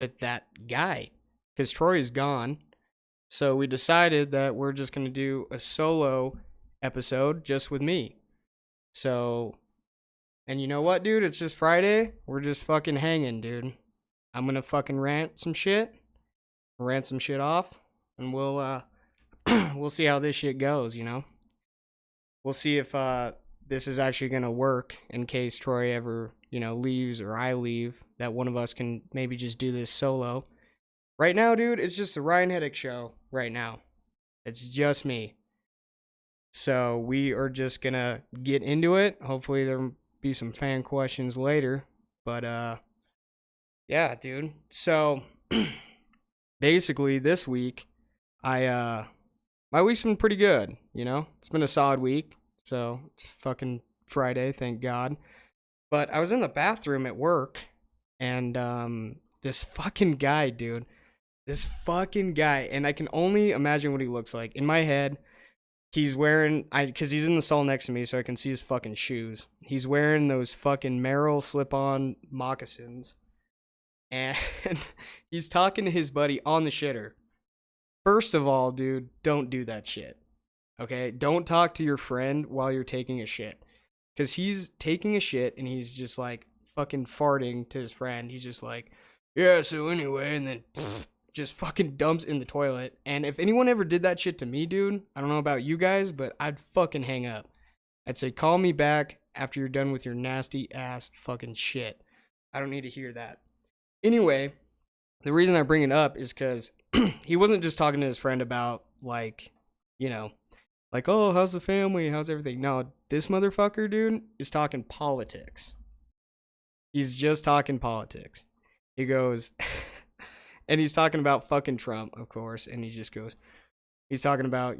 with that guy because Troy is gone. So we decided that we're just going to do a solo episode just with me. So, and you know what, dude? It's just Friday. We're just fucking hanging, dude. I'm going to fucking rant some shit off, and we'll see how this shit goes, you know? We'll see if this is actually going to work in case Troy ever, leaves or I leave, that one of us can maybe just do this solo. Right now, dude, it's just the Ryan Hiddick show right now. It's just me. So we are just going to get into it. Hopefully there'll be some fan questions later. But, yeah, dude. So basically this week, my week's been pretty good, It's been a solid week. So it's fucking Friday, thank God. But I was in the bathroom at work, and this fucking guy, dude. This fucking guy, and I can only imagine what he looks like. In my head, he's wearing, because he's in the stall next to me, so I can see his fucking shoes. He's wearing those fucking Merrill slip-on moccasins, and he's talking to his buddy on the shitter. First of all, dude, don't do that shit. Okay? Don't talk to your friend while you're taking a shit. Because he's taking a shit, and he's just like fucking farting to his friend. He's just like, yeah, so anyway, and then just fucking dumps in the toilet. And if anyone ever did that shit to me, dude, I don't know about you guys, but I'd fucking hang up. I'd say, call me back after you're done with your nasty ass fucking shit. I don't need to hear that. Anyway, the reason I bring it up is because he wasn't just talking to his friend about, like, oh, how's the family? How's everything? No, this motherfucker, dude, is talking politics. He's just talking politics. He goes, and he's talking about fucking Trump, of course, and he just goes, he's talking about,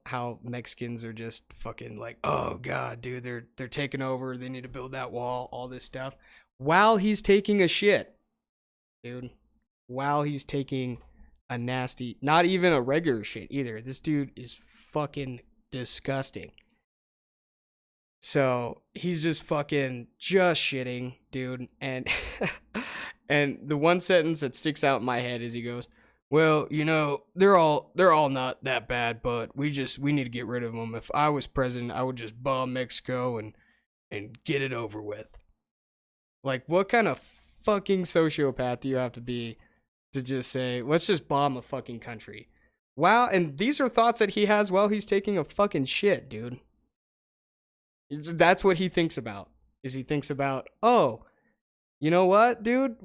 how Mexicans are just fucking like, oh God, dude, they're taking over, they need to build that wall, all this stuff, while he's taking a shit, dude, while he's taking a nasty, not even a regular shit either. This dude is fucking disgusting. So he's just fucking just shitting, dude, and and the one sentence that sticks out in my head is he goes, well, they're all not that bad, but we need to get rid of them. If I was president, I would just bomb Mexico and get it over with. Like, what kind of fucking sociopath do you have to be to just say, let's just bomb a fucking country? Wow, and these are thoughts that he has while he's taking a fucking shit, dude. That's what he thinks about. He thinks about, oh, you know what, dude?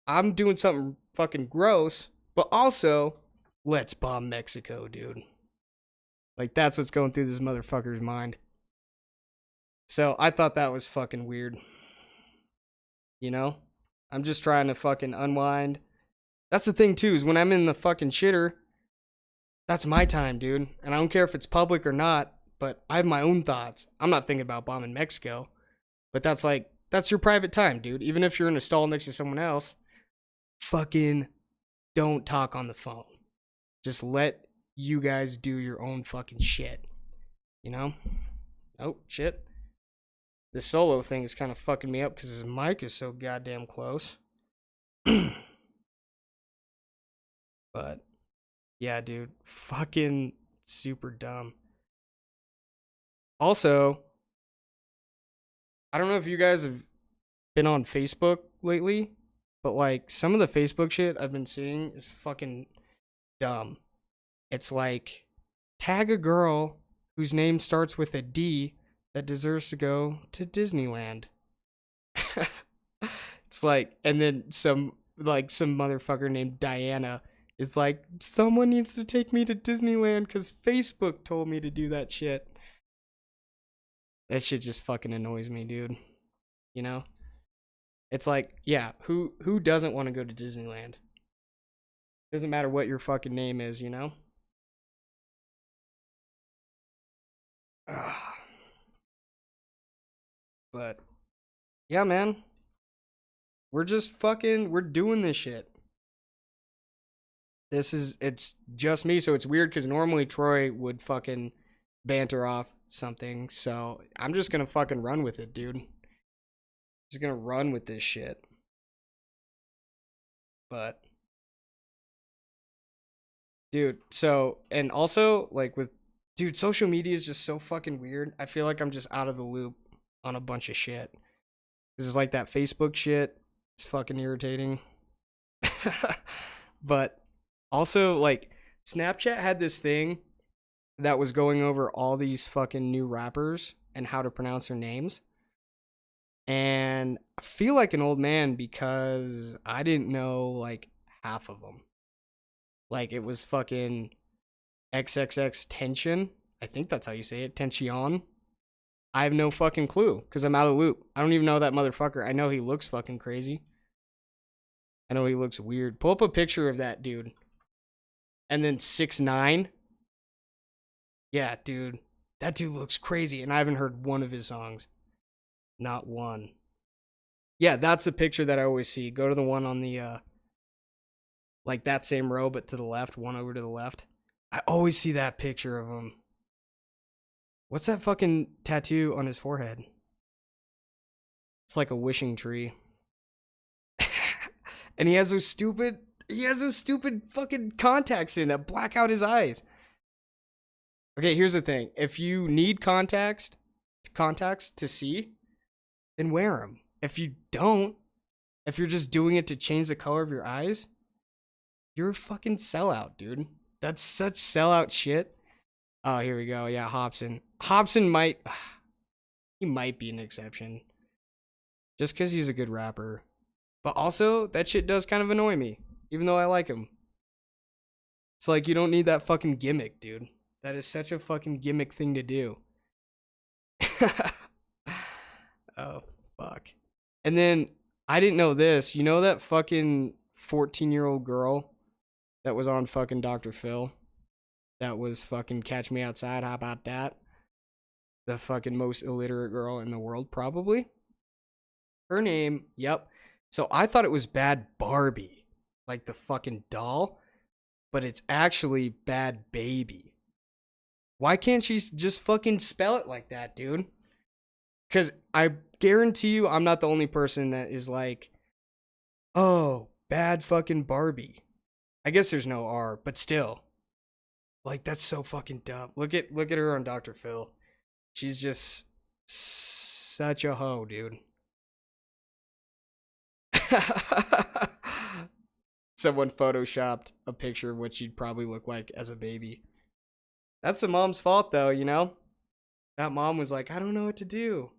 I'm doing something fucking gross, but also, let's bomb Mexico, dude. Like, that's what's going through this motherfucker's mind. So, I thought that was fucking weird. I'm just trying to fucking unwind. That's the thing, too, is when I'm in the fucking shitter, that's my time, dude. And I don't care if it's public or not, but I have my own thoughts. I'm not thinking about bombing Mexico. But that's your private time, dude. Even if you're in a stall next to someone else, fucking don't talk on the phone. Just let you guys do your own fucking shit. Oh, shit. This solo thing is kind of fucking me up because his mic is so goddamn close. But, yeah, dude. Fucking super dumb. Also, I don't know if you guys have been on Facebook lately, but like some of the Facebook shit I've been seeing is fucking dumb. It's like, tag a girl whose name starts with a D that deserves to go to Disneyland. It's like, and then some motherfucker named Diana is like, someone needs to take me to Disneyland because Facebook told me to do that shit. That shit just fucking annoys me, dude. It's like, yeah, who doesn't want to go to Disneyland? Doesn't matter what your fucking name is, But, yeah, man. We're doing this shit. It's just me, so it's weird because normally Troy would fucking banter off something, so I'm just gonna fucking run with it, dude. Just gonna run with this shit. But Dude, so, and also, like, dude, social media is just so fucking weird. I feel like I'm just out of the loop on a bunch of shit. This is like that Facebook shit. It's fucking irritating. But also, like, Snapchat had this thing that was going over all these fucking new rappers and how to pronounce their names. And I feel like an old man because I didn't know, like, half of them. Like, it was fucking XXX Tension. I think that's how you say it. Tension. I have no fucking clue because I'm out of the loop. I don't even know that motherfucker. I know he looks fucking crazy. I know he looks weird. Pull up a picture of that dude. And then 6ix9ine. Yeah, dude. That dude looks crazy. And I haven't heard one of his songs. Not one. Yeah, that's a picture that I always see. Go to the one on the, like that same row, but to the left. One over to the left. I always see that picture of him. What's that fucking tattoo on his forehead? It's like a wishing tree. And he has those stupid fucking contacts in that black out his eyes. Okay, here's the thing. If you need contacts to see, then wear them. If you don't, if you're just doing it to change the color of your eyes, you're a fucking sellout, dude. That's such sellout shit. Oh, here we go. Yeah, Hobson. Hobson might be an exception. Just because he's a good rapper. But also, that shit does kind of annoy me. Even though I like him. It's like, you don't need that fucking gimmick, dude. That is such a fucking gimmick thing to do. Oh, fuck. And then, I didn't know this. You know that fucking 14-year-old girl that was on fucking Dr. Phil? That was fucking Catch Me Outside. How about that? The fucking most illiterate girl in the world, probably. Her name, yep. So I thought it was Bad Barbie, like the fucking doll, but it's actually Bad Baby. Why can't she just fucking spell it like that, dude? Because I guarantee you I'm not the only person that is like, oh, Bad fucking Barbie. I guess there's no R, but still. Like, that's so fucking dumb. Look at her on Dr. Phil. She's just such a hoe, dude. Someone photoshopped a picture of what she'd probably look like as a baby. That's the mom's fault, though, you know? That mom was like, I don't know what to do.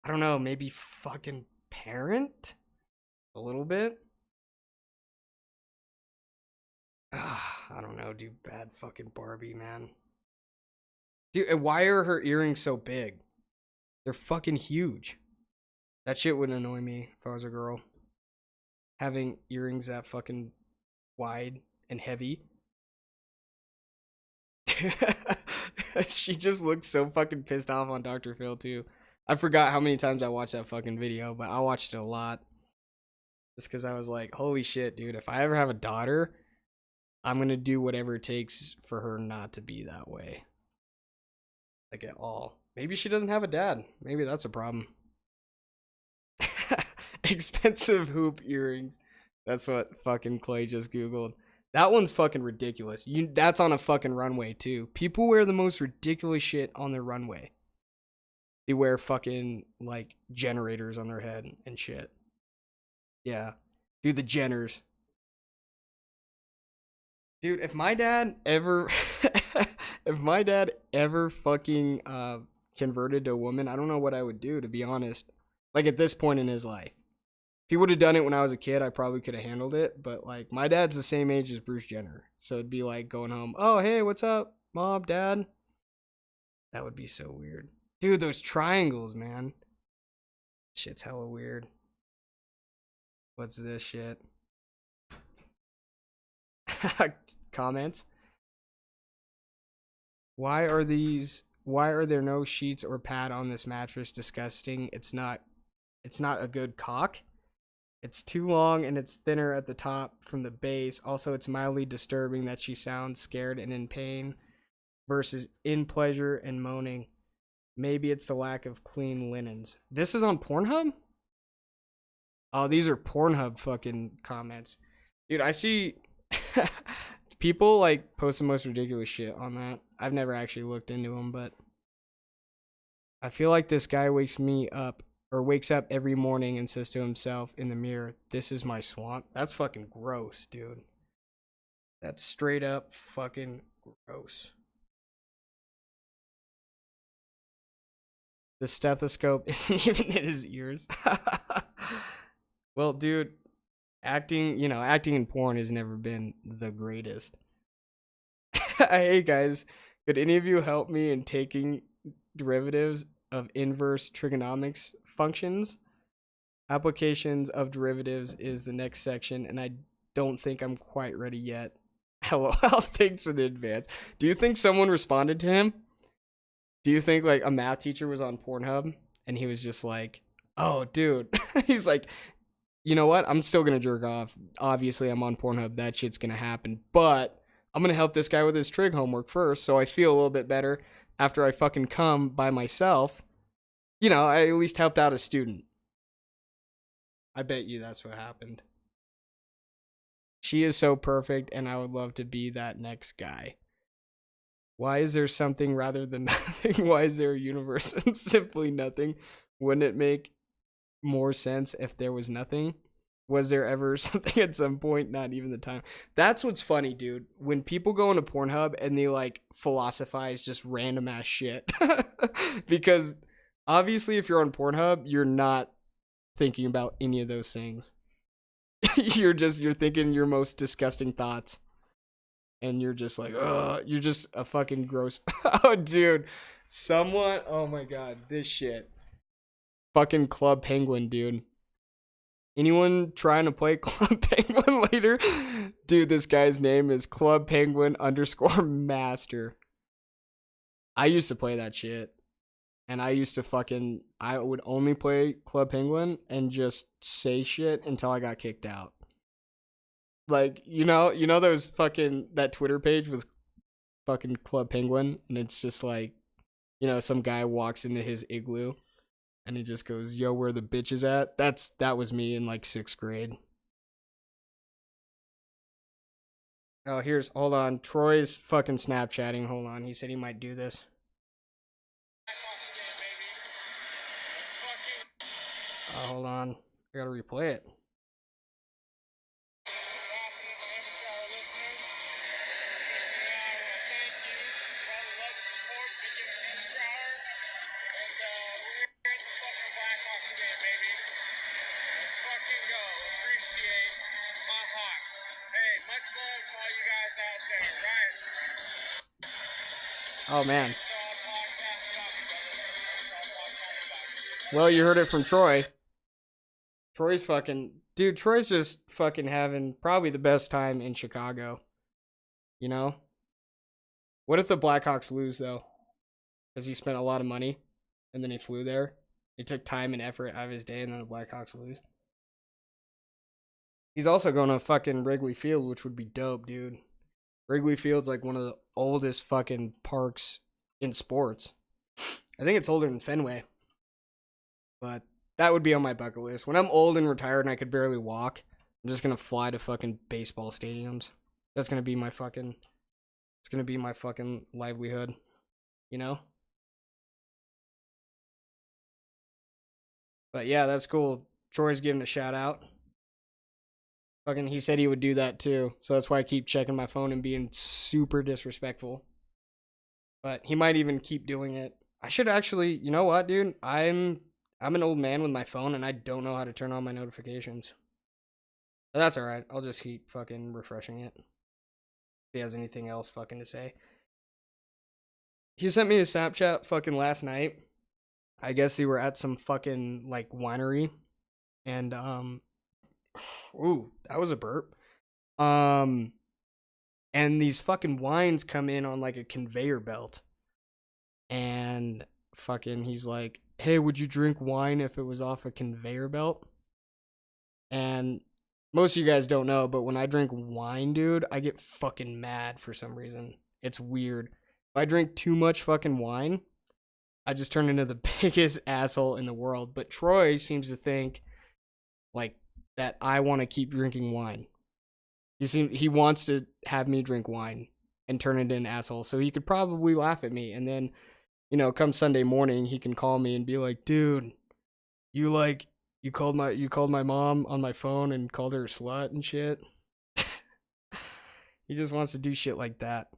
I don't know, maybe fucking parent? A little bit? I don't know, dude. Bad fucking Barbie, man. Dude, and why are her earrings so big? They're fucking huge. That shit would annoy me if I was a girl. Having earrings that fucking wide and heavy. She just looks so fucking pissed off on Dr. Phil, too. I forgot how many times I watched that fucking video, but I watched it a lot. Just because I was like, holy shit, dude. If I ever have a daughter, I'm going to do whatever it takes for her not to be that way. Like, at all. Maybe she doesn't have a dad. Maybe that's a problem. Expensive hoop earrings. That's what fucking Clay just Googled. That one's fucking ridiculous. That's on a fucking runway, too. People wear the most ridiculous shit on their runway. They wear fucking, like, generators on their head and shit. Yeah. Dude, the Jenners. Dude, if my dad ever fucking converted to a woman, I don't know what I would do, to be honest. Like, at this point in his life. If he would have done it when I was a kid, I probably could have handled it. But, like, my dad's the same age as Bruce Jenner. So it'd be like going home, oh, hey, what's up, mom, dad? That would be so weird. Dude, those triangles, man. Shit's hella weird. What's this shit? Comments. Why are there no sheets or pad on this mattress? Disgusting. It's not a good cock. It's too long and it's thinner at the top from the base. Also, it's mildly disturbing that she sounds scared and in pain versus in pleasure and moaning. Maybe it's the lack of clean linens. This is on Pornhub? Oh, these are Pornhub fucking comments. Dude, I see People like post the most ridiculous shit on that. I've never actually looked into them, but I feel like this guy wakes up every morning and says to himself in the mirror, "This is my swamp." That's fucking gross, dude. That's straight up fucking gross. The stethoscope isn't even in his ears. Well, dude, acting in porn has never been the greatest. Hey guys, could any of you help me in taking derivatives of inverse trigonomics functions? Applications of derivatives is the next section, and I don't think I'm quite ready yet. LOL, thanks for the advance. Do you think someone responded to him? Do you think like a math teacher was on Pornhub and he was just like, "Oh, dude," he's like, "You know what? I'm still gonna jerk off. Obviously, I'm on Pornhub. That shit's gonna happen. But I'm gonna help this guy with his trig homework first, so I feel a little bit better after I fucking come by myself. You know, I at least helped out a student." I bet you that's what happened. She is so perfect, and I would love to be that next guy. Why is there something rather than nothing? Why is there a universe and simply nothing? Wouldn't it make more sense if there was nothing? Was there ever something at some point? Not even the time. That's what's funny, dude. When people go into Pornhub and they like philosophize just random ass shit. Because obviously if you're on Pornhub, you're not thinking about any of those things. you're thinking your most disgusting thoughts. And you're just like, ugh, you're just a fucking gross. Oh, dude. Oh my god, this shit. Fucking Club Penguin, dude. Anyone trying to play Club Penguin later? Dude, this guy's name is Club Penguin _ Master. I used to play that shit. And I would only play Club Penguin and just say shit until I got kicked out. Like, you know those fucking, that Twitter page with fucking Club Penguin, and it's just like, some guy walks into his igloo and he just goes, "Yo, where the bitches at?" That was me in like 6th grade. Oh, hold on. Troy's fucking Snapchatting. Hold on. He said he might do this. Hold on. I gotta replay it. Oh, man. Well, you heard it from Troy. Troy's just fucking having probably the best time in Chicago. You know? What if the Blackhawks lose, though? Because he spent a lot of money, and then he flew there. He took time and effort out of his day, and then the Blackhawks lose. He's also going to fucking Wrigley Field, which would be dope, dude. Wrigley Field's like one of the oldest fucking parks in sports. I think it's older than Fenway. But that would be on my bucket list. When I'm old and retired and I could barely walk, I'm just going to fly to fucking baseball stadiums. That's going to be my fucking... It's going to be my fucking livelihood. You know? But yeah, that's cool. Troy's giving a shout out. Fucking, he said he would do that too. So that's why I keep checking my phone and being super disrespectful. But he might even keep doing it. I should actually, you know what, dude? I'm an old man with my phone and I don't know how to turn on my notifications. But that's alright. I'll just keep fucking refreshing it. If he has anything else fucking to say. He sent me a Snapchat fucking last night. I guess they were at some fucking like winery. And ooh, that was a burp. And these fucking wines come in on like a conveyor belt. And fucking he's like, "Hey, would you drink wine if it was off a conveyor belt?" And most of you guys don't know, but when I drink wine, dude, I get fucking mad for some reason. It's weird. If I drink too much fucking wine, I just turn into the biggest asshole in the world. But Troy seems to think like that I want to keep drinking wine. He wants to have me drink wine and turn into an asshole. So he could probably laugh at me, and then, come Sunday morning, he can call me and be like, "Dude, you like you called my mom on my phone and called her a slut and shit." He just wants to do shit like that.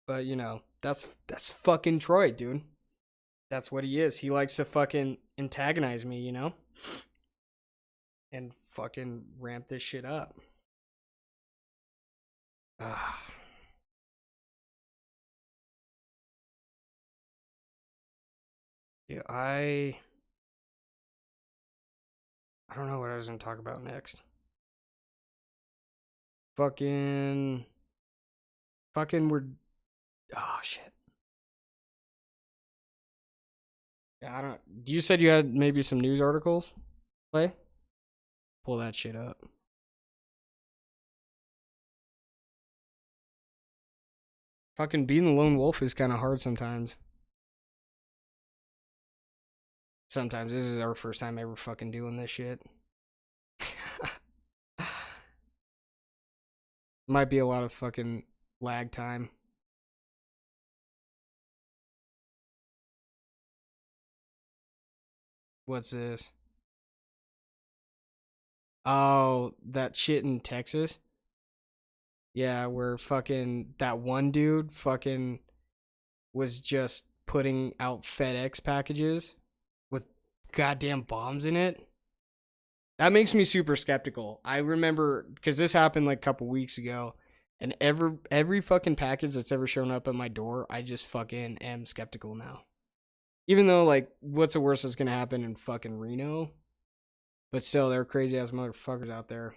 But that's fucking Troy, dude. That's what he is. He likes to fucking antagonize me, and fucking ramp this shit up. Yeah, I don't know what I was gonna talk about next. Fucking we're oh shit. Yeah, I don't. You said you had maybe some news articles. Play. Pull that shit up. Fucking being the lone wolf is kind of hard sometimes. Sometimes this is our first time ever fucking doing this shit. Might be a lot of fucking lag time. What's this? Oh, that shit in Texas? Yeah, where fucking that one dude fucking was just putting out FedEx packages with goddamn bombs in it. That makes me super skeptical. I remember because this happened like a couple weeks ago, and every fucking package that's ever shown up at my door, I just fucking am skeptical now. Even though, like, what's the worst that's gonna happen in fucking Reno? But still, there are crazy ass motherfuckers out there.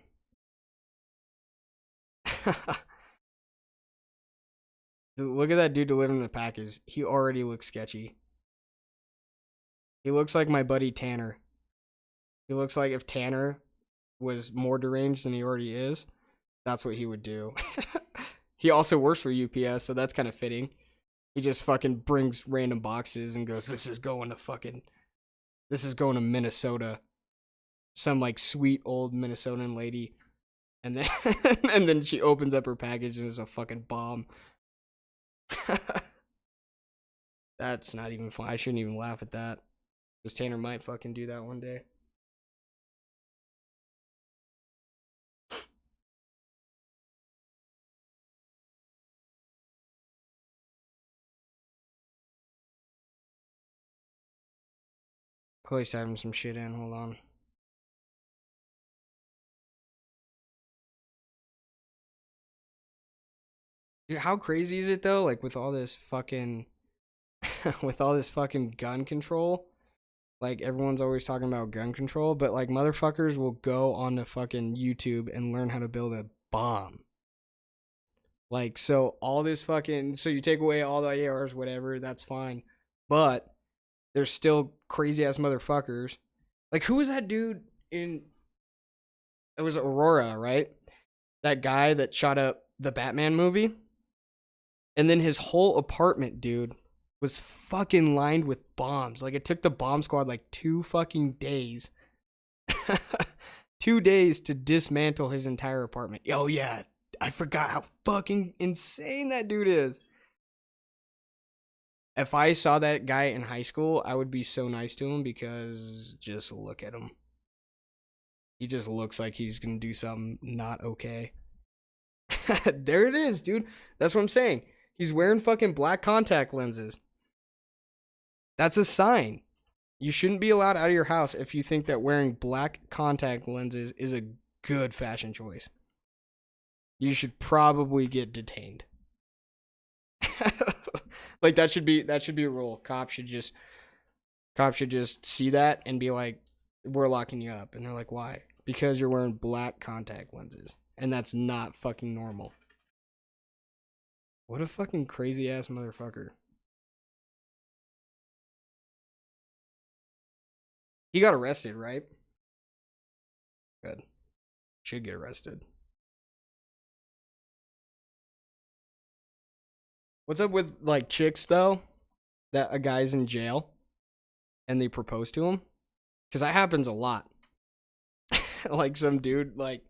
Look at that dude delivering the package. He already looks sketchy. He looks like my buddy Tanner. He looks like if Tanner was more deranged than he already is, that's what he would do. He also works for UPS, so that's kind of fitting. He just fucking brings random boxes and goes, this is going to Minnesota. Some like sweet old Minnesotan lady. And then and then she opens up her package and it's a fucking bomb. That's not even fun. I shouldn't even laugh at that. Because Tanner might fucking do that one day. Chloe's typing some shit in. Hold on. Dude, how crazy is it though? Like with all this fucking gun control. Like everyone's always talking about gun control, but like motherfuckers will go on to fucking YouTube and learn how to build a bomb. Like so all this fucking so you take away all the ARs, whatever, that's fine. But there's still crazy ass motherfuckers. Like who was that dude in it was Aurora, right? That guy that shot up the Batman movie. And then his whole apartment, dude, was fucking lined with bombs. Like it took the bomb squad like 2 fucking days. 2 days to dismantle his entire apartment. Oh yeah, I forgot how fucking insane that dude is. If I saw that guy in high school, I would be so nice to him because just look at him. He just looks like he's gonna do something not okay. There it is, dude. That's what I'm saying. He's wearing fucking black contact lenses. That's a sign. You shouldn't be allowed out of your house if you think that wearing black contact lenses is a good fashion choice. You should probably get detained. Like that should be a rule. Cops should just see that and be like, we're locking you up. And they're like, why? Because you're wearing black contact lenses. And that's not fucking normal. What a fucking crazy ass motherfucker. He got arrested, right? Good. Should get arrested. What's up with like chicks though? That a guy's in jail and they propose to him? Because that happens a lot. Like some dude, like,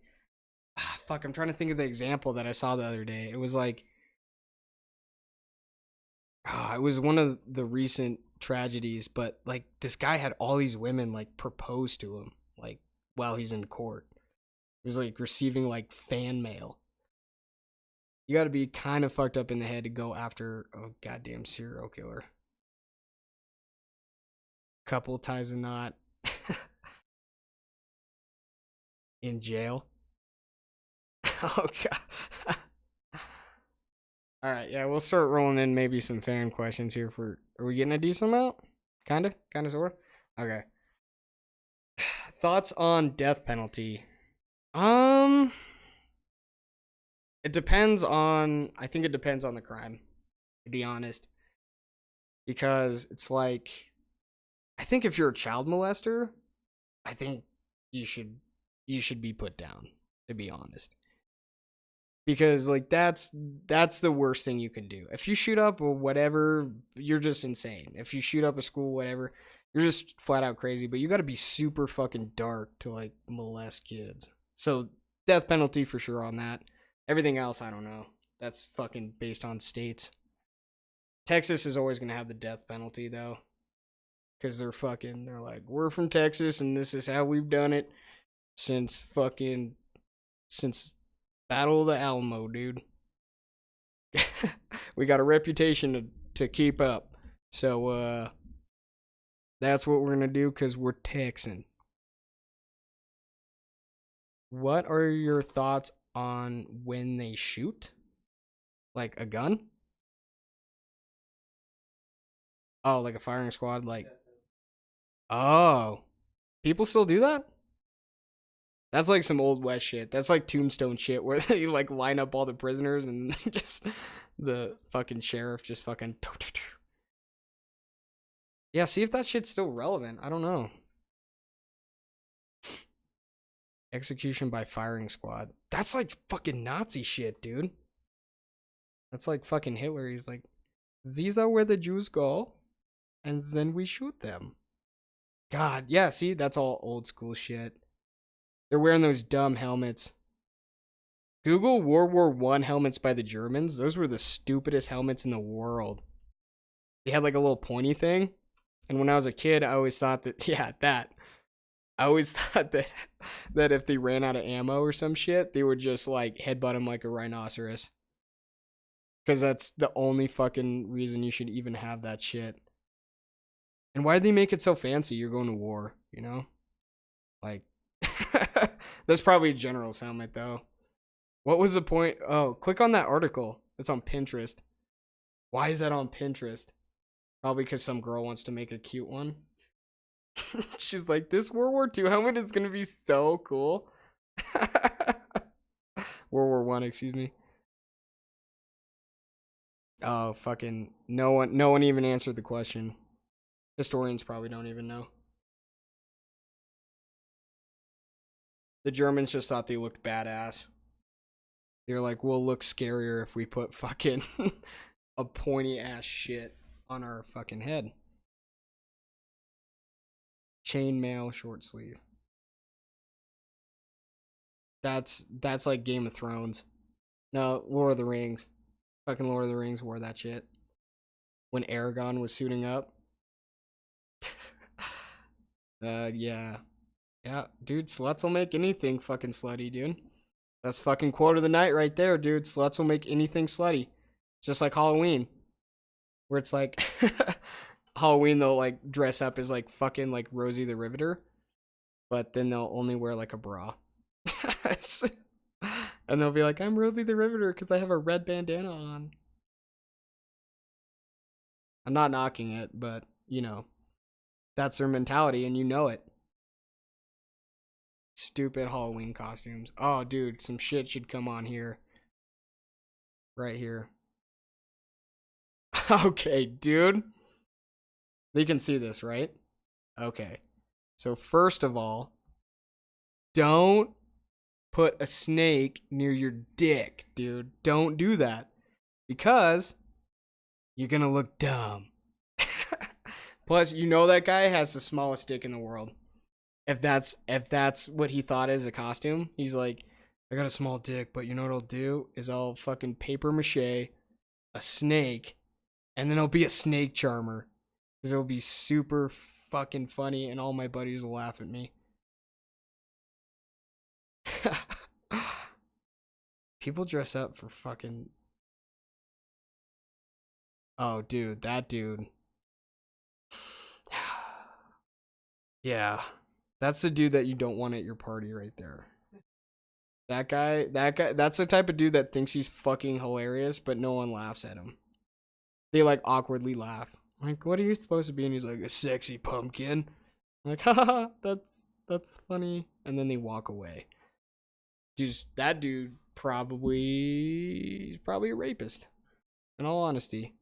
fuck, I'm trying to think of the example that I saw the other day. It was like, it was one of the recent tragedies, but like this guy had all these women like propose to him, like while he's in court. He was like receiving like fan mail. You got to be kind of fucked up in the head to go after a goddamn serial killer. Couple ties a knot. In jail. Oh god. All right, yeah, we'll start rolling in maybe some fan questions here for. Are we getting a decent amount? Kinda, sorta. Okay. Thoughts on death penalty? It depends on. I think it depends on the crime, to be honest, because it's like, I think if you're a child molester, I think you should be put down, to be honest. Because like that's the worst thing you can do. If you shoot up or whatever, you're just insane. If you shoot up a school, whatever, you're just flat out crazy. But you got to be super fucking dark to like molest kids. So death penalty for sure on that. Everything else, I don't know. That's fucking based on states. Texas is always gonna have the death penalty though, because they're like, we're from Texas and this is how we've done it since Battle of the Alamo, dude. We got a reputation to keep up. So, that's what we're gonna do because we're Texan. What are your thoughts on when they shoot? Like a gun? Oh, like a firing squad? Like, oh. People still do that? That's like some old West shit. That's like Tombstone shit where they like line up all the prisoners and just the fucking sheriff just fucking. Yeah, see if that shit's still relevant. I don't know. Execution by firing squad. That's like fucking Nazi shit, dude. That's like fucking Hitler. He's like, these are where the Jews go, and then we shoot them. God, yeah, see, that's all old school shit. They're wearing those dumb helmets. Google World War I helmets by the Germans. Those were the stupidest helmets in the world. They had like a little pointy thing. And when I was a kid, I always thought that, yeah, that. I always thought that if they ran out of ammo or some shit, they would just like headbutt them like a rhinoceros. Because that's the only fucking reason you should even have that shit. And why did they make it so fancy? You're going to war, you know? Like, that's probably a general's helmet, though. What was the point? Oh, click on that article. It's on Pinterest. Why is that on Pinterest? Probably because some girl wants to make a cute one. She's like, this World War II helmet is going to be so cool. World War I, excuse me. Oh, fucking no one even answered the question. Historians probably don't even know. The Germans just thought they looked badass. They're like, we'll look scarier if we put fucking a pointy ass shit on our fucking head. Chainmail short sleeve. That's like Game of Thrones. No, Lord of the Rings. Fucking Lord of the Rings wore that shit. When Aragorn was suiting up. Yeah. Yeah, dude, sluts will make anything fucking slutty, dude. That's fucking quote of the night right there, dude. Sluts will make anything slutty. Just like Halloween. Where it's like, Halloween they'll like dress up as like fucking like Rosie the Riveter. But then they'll only wear like a bra. And they'll be like, I'm Rosie the Riveter because I have a red bandana on. I'm not knocking it, but, you know, that's their mentality and you know it. Stupid Halloween costumes. Oh, dude, some shit should come on here. Right here. Okay, dude. You can see this, right? Okay. So first of all, don't put a snake near your dick, dude. Don't do that. Because you're gonna look dumb. Plus, you know that guy has the smallest dick in the world. If that's what he thought as a costume, he's like, I got a small dick, but you know what I'll do is I'll fucking paper mache a snake, and then I'll be a snake charmer, because it'll be super fucking funny, and all my buddies will laugh at me. People dress up for fucking. Oh, dude, that dude. Yeah. That's the dude that you don't want at your party right there. That guy, that's the type of dude that thinks he's fucking hilarious, but no one laughs at him. They like awkwardly laugh. Like, what are you supposed to be? And he's like, a sexy pumpkin. I'm like, haha, that's funny. And then they walk away. Dude, that dude he's probably a rapist. In all honesty.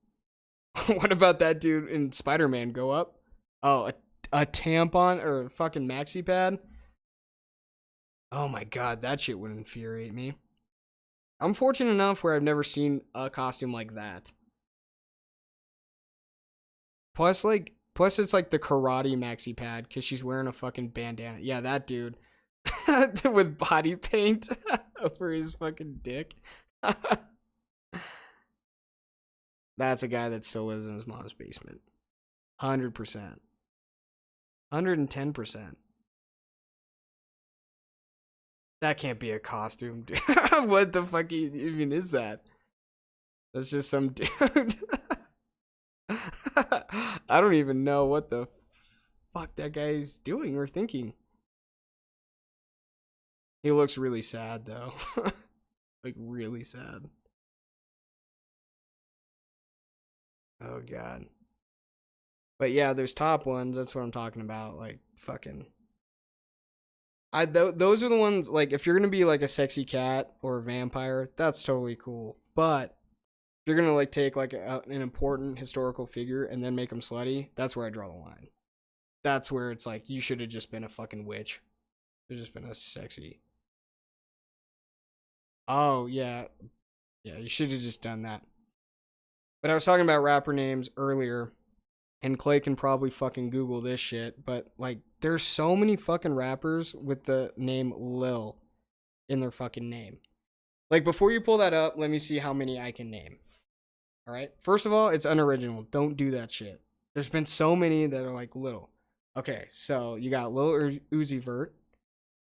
What about that dude in Spider-Man? Go up? Oh, a tampon or a fucking maxi pad? Oh my god, that shit would infuriate me. I'm fortunate enough where I've never seen a costume like that. Plus it's like the karate maxi pad because she's wearing a fucking bandana. Yeah, that dude with body paint over his fucking dick. That's a guy that still lives in his mom's basement. 100%. 110%. That can't be a costume, dude. What the fuck even is that? That's just some dude. I don't even know what the fuck that guy's doing or thinking. He looks really sad, though. Like, really sad. Oh, God. But yeah, there's top ones. That's what I'm talking about. Like, fucking. Those are the ones, like, if you're gonna be like a sexy cat or a vampire, that's totally cool. But if you're gonna like take like an important historical figure and then make them slutty, that's where I draw the line. That's where it's like, you should have just been a fucking witch. You've just been a sexy. Oh, yeah. Yeah, you should have just done that. But I was talking about rapper names earlier, and Clay can probably fucking Google this shit, but like, there's so many fucking rappers with the name Lil in their fucking name. Like, before you pull that up, let me see how many I can name. All right. First of all, it's unoriginal. Don't do that shit. There's been so many that are like little. Okay, so you got Lil Uzi Vert.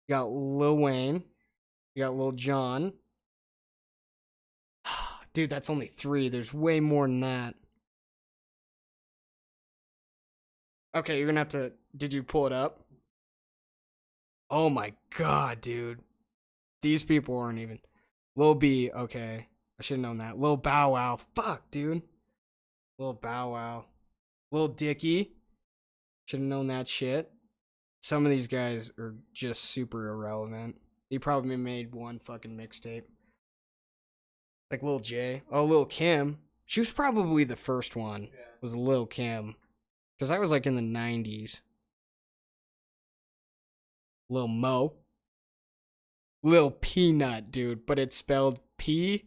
You got Lil Wayne. You got Lil Jon. Dude, that's only 3. There's way more than that. Okay, you're gonna have to. Did you pull it up? Oh my god, dude. These people aren't even. Lil B, okay. I should have known that. Lil Bow Wow. Fuck, dude. Lil Bow Wow. Lil Dicky. Should have known that shit. Some of these guys are just super irrelevant. He probably made one fucking mixtape. Like Lil J. Oh, Lil Kim. She was probably the first one. Yeah. Was Lil Kim. Because that was like in the 90s. Lil Mo. Lil Peanut, dude. But it's spelled P-nut.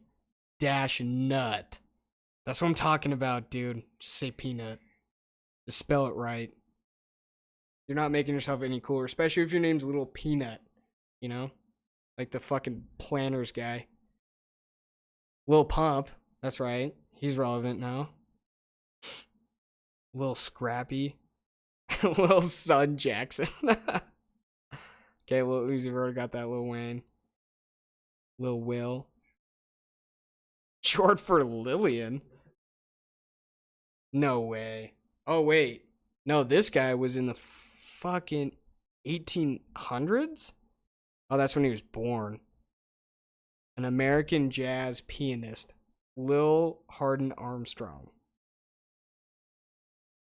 That's what I'm talking about, dude. Just say peanut. Just spell it right. You're not making yourself any cooler. Especially if your name's Little Peanut. You know? Like the fucking Planners guy. Lil Pump. That's right. He's relevant now. Lil Scrappy. Lil Son Jackson. Okay, Lil Uzi Vert got that. Lil Wayne. Lil Will. Short for Lillian. No way. Oh, wait. No, this guy was in the fucking 1800s? Oh, that's when he was born. An American jazz pianist. Lil Hardin Armstrong.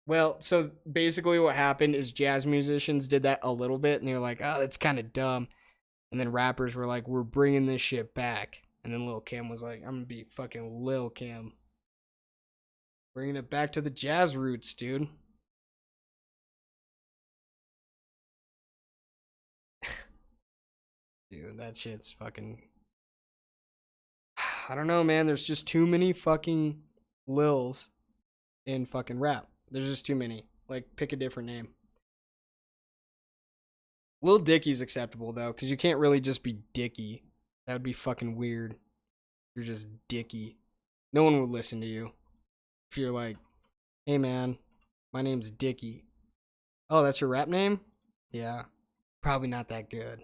Well, so basically what happened is jazz musicians did that a little bit, and they were like, oh, that's kind of dumb. And then rappers were like, we're bringing this shit back. And then Lil Kim was like, I'm going to be fucking Lil Kim. Bringing it back to the jazz roots, dude. Dude, that shit's fucking... I don't know, man. There's just too many fucking Lils in fucking rap. There's just too many. Like, pick a different name. Lil Dicky's acceptable, though, because you can't really just be Dicky. That would be fucking weird. You're just Dicky. No one would listen to you. If you're like, hey man, my name's Dicky. Oh, that's your rap name? Yeah. Probably not that good.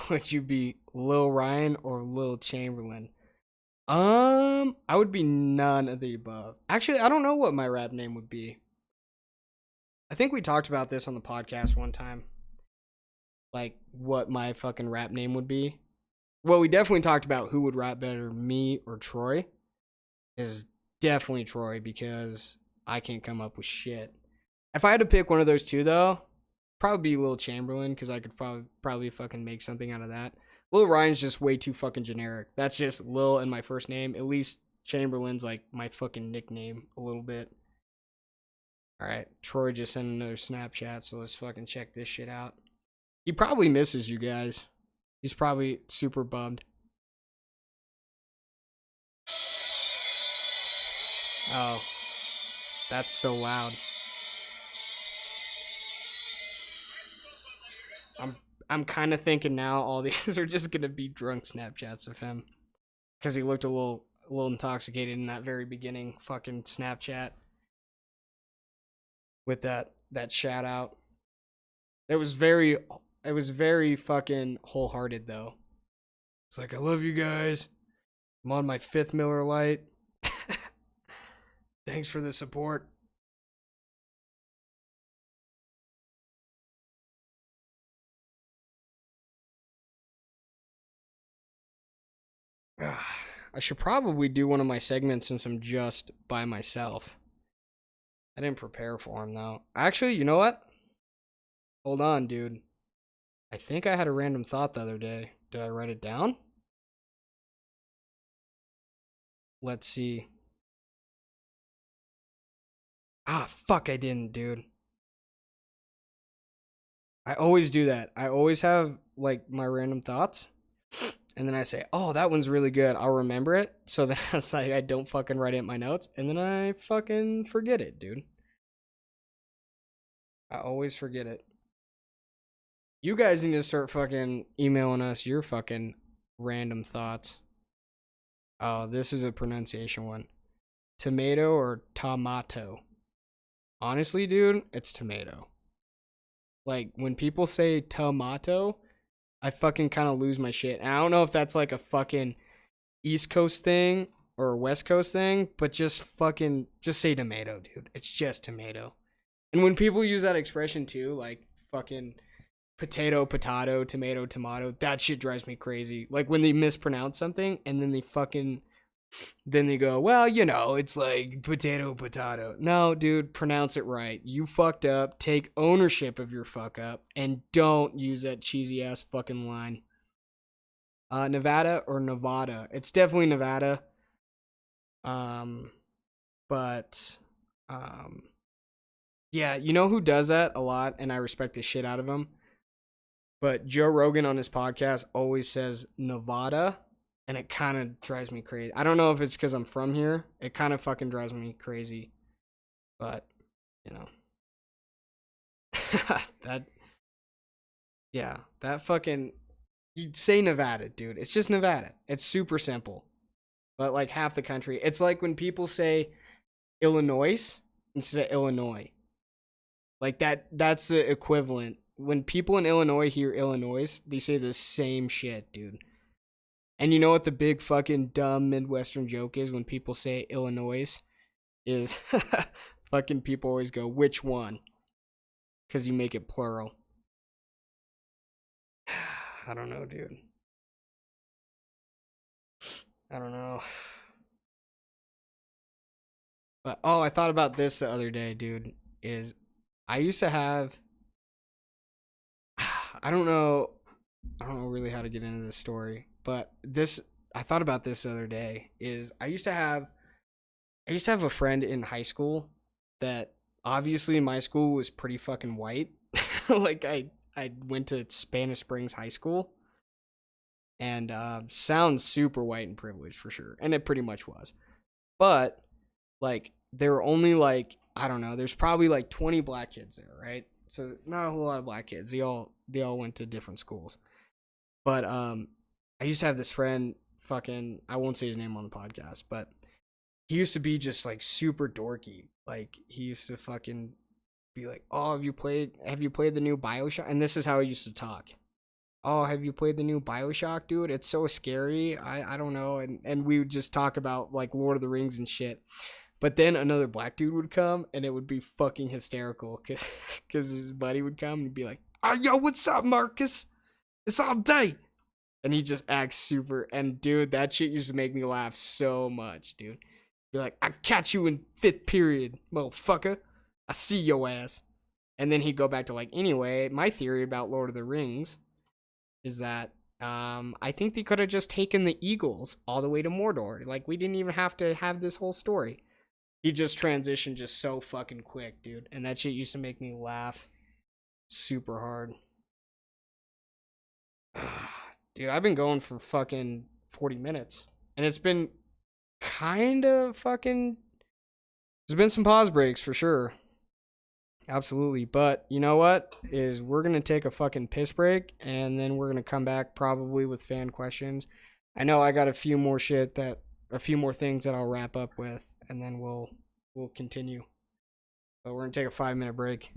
Would you be Lil Ryan or Lil Chamberlain? I would be none of the above. Actually, I don't know what my rap name would be. I think we talked about this on the podcast one time. Like, what my fucking rap name would be. Well, we definitely talked about who would rap better, me or Troy. Is definitely Troy, because I can't come up with shit. If I had to pick one of those two, though, probably be Lil Chamberlain, because I could probably fucking make something out of that. Lil Ryan's just way too fucking generic. That's just Lil and my first name. At least Chamberlain's like my fucking nickname a little bit. Alright, Troy just sent another Snapchat, so let's fucking check this shit out. He probably misses you guys. He's probably super bummed. Oh, that's so loud. I'm kind of thinking now all these are just gonna be drunk Snapchats of him, because he looked a little intoxicated in that very beginning fucking Snapchat with that shout out. It was very fucking wholehearted though. It's like, I love you guys. I'm on my 5th Miller Lite. Thanks for the support. I should probably do one of my segments since I'm just by myself. I didn't prepare for him though. Actually, you know what? Hold on, dude. I think I had a random thought the other day. Did I write it down? Let's see. Ah, fuck, I didn't, dude. I always do that. I always have, like, my random thoughts. And then I say, oh, that one's really good. I'll remember it. So then it's like, I don't fucking write it in my notes. And then I fucking forget it, dude. I always forget it. You guys need to start fucking emailing us your fucking random thoughts. Oh, this is a pronunciation one. Tomato or tomato? Honestly, dude, it's tomato. Like, when people say tomato, I fucking kind of lose my shit. And I don't know if that's like a fucking East Coast thing or a West Coast thing, but just say tomato, dude. It's just tomato. And when people use that expression too, like fucking potato, tomato, that shit drives me crazy. Like when they mispronounce something and then they go, well, you know, it's like potato. No, dude, pronounce it right. You fucked up. Take ownership of your fuck up and don't use that cheesy ass fucking line. Nevada or Nevada? It's definitely Nevada. Yeah, you know who does that a lot, and I respect the shit out of him. But Joe Rogan on his podcast always says Nevada, and it kind of drives me crazy. I don't know if it's because I'm from here. It kind of fucking drives me crazy. But, you know. that fucking, you'd say Nevada, dude. It's just Nevada. It's super simple. But like half the country, it's like when people say Illinois instead of Illinois. Like that's the equivalent. When people in Illinois hear Illinois, they say the same shit, dude. And you know what the big fucking dumb Midwestern joke is when people say Illinois? Is fucking people always go, which one? Because you make it plural. I don't know, dude. I don't know. But, oh, I thought about this the other day, dude. I used to have, I don't know really how to get into this story, but I thought about this the other day, I used to have a friend in high school that obviously my school was pretty fucking white. Like I went to Spanish Springs High School, and sounds super white and privileged for sure, and it pretty much was. But like there were only like, I don't know, there's probably like 20 black kids there, right? So not a whole lot of black kids. They all went to different schools. But I used to have this friend, fucking, I won't say his name on the podcast, but he used to be just like super dorky. Like he used to fucking be like, "Oh, have you played the new BioShock?" And this is how he used to talk. "Oh, have you played the new BioShock, dude? It's so scary. I don't know." And we would just talk about like Lord of the Rings and shit. But then another black dude would come and it would be fucking hysterical cuz his buddy would come and be like, "Oh, yo, what's up, Marcus? It's all day." And he just acts super, and dude, that shit used to make me laugh so much, dude. Be like, "I catch you in fifth period, motherfucker. I see your ass." And then he'd go back to like, anyway, my theory about Lord of the Rings is that I think they could have just taken the Eagles all the way to Mordor. Like, we didn't even have to have this whole story. He just transitioned just so fucking quick, dude. And that shit used to make me laugh super hard. Dude, I've been going for fucking 40 minutes. And it's been kind of fucking. There's been some pause breaks for sure. Absolutely. But you know what? Is we're going to take a fucking piss break and then we're going to come back probably with fan questions. I know I got a few more things that I'll wrap up with and then we'll continue. But we're going to take a 5-minute break.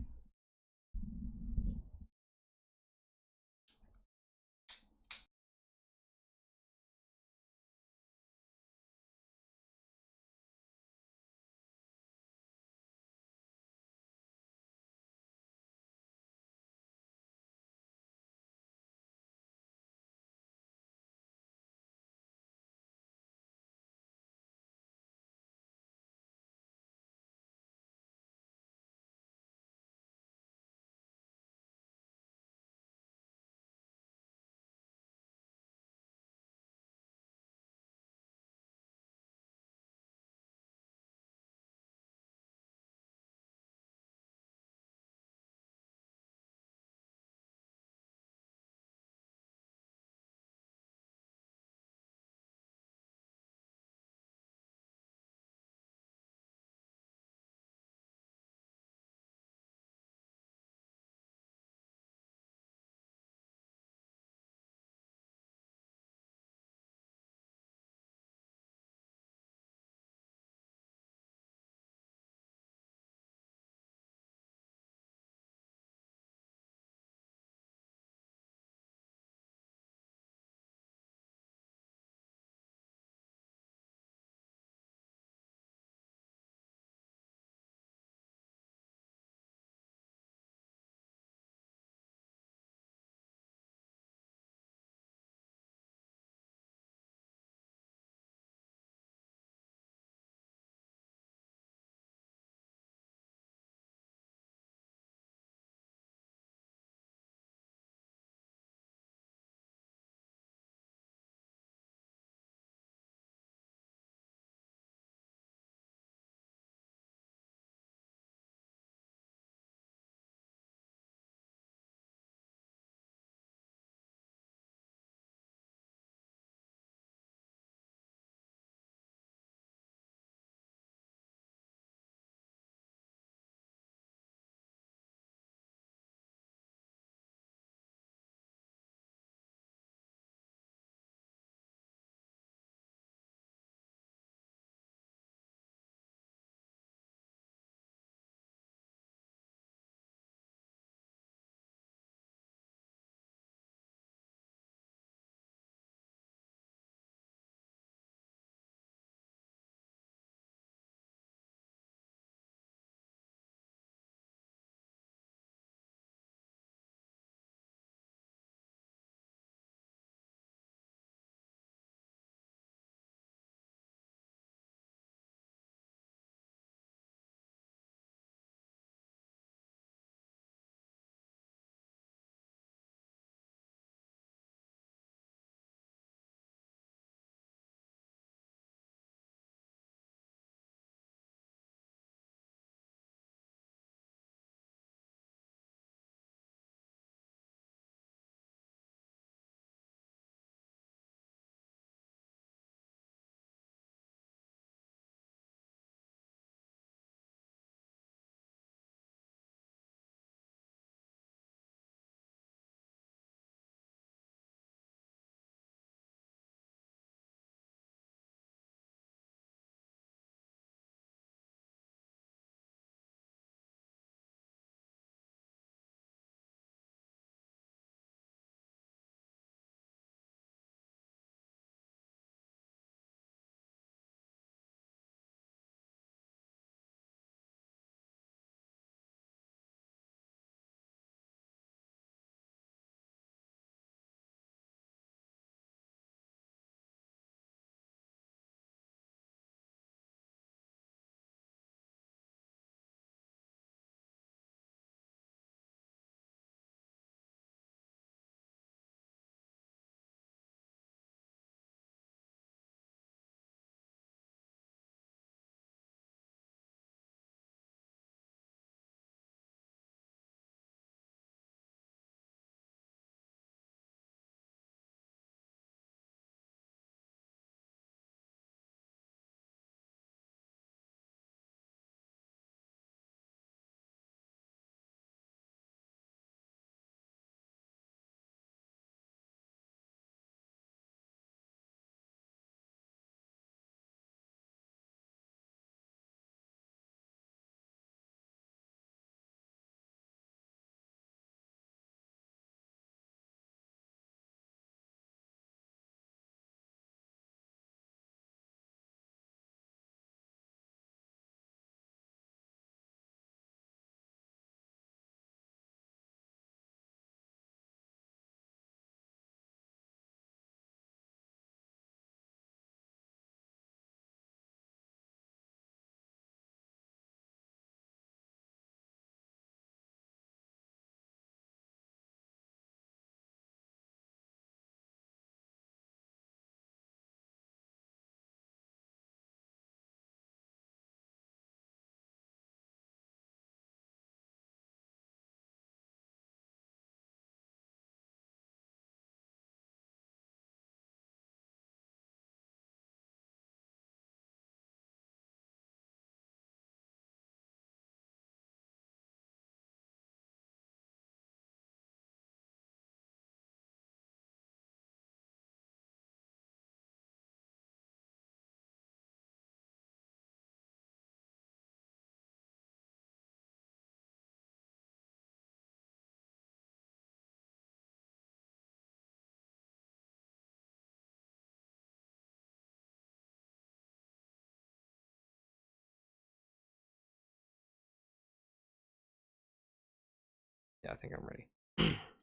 Yeah, I think I'm ready.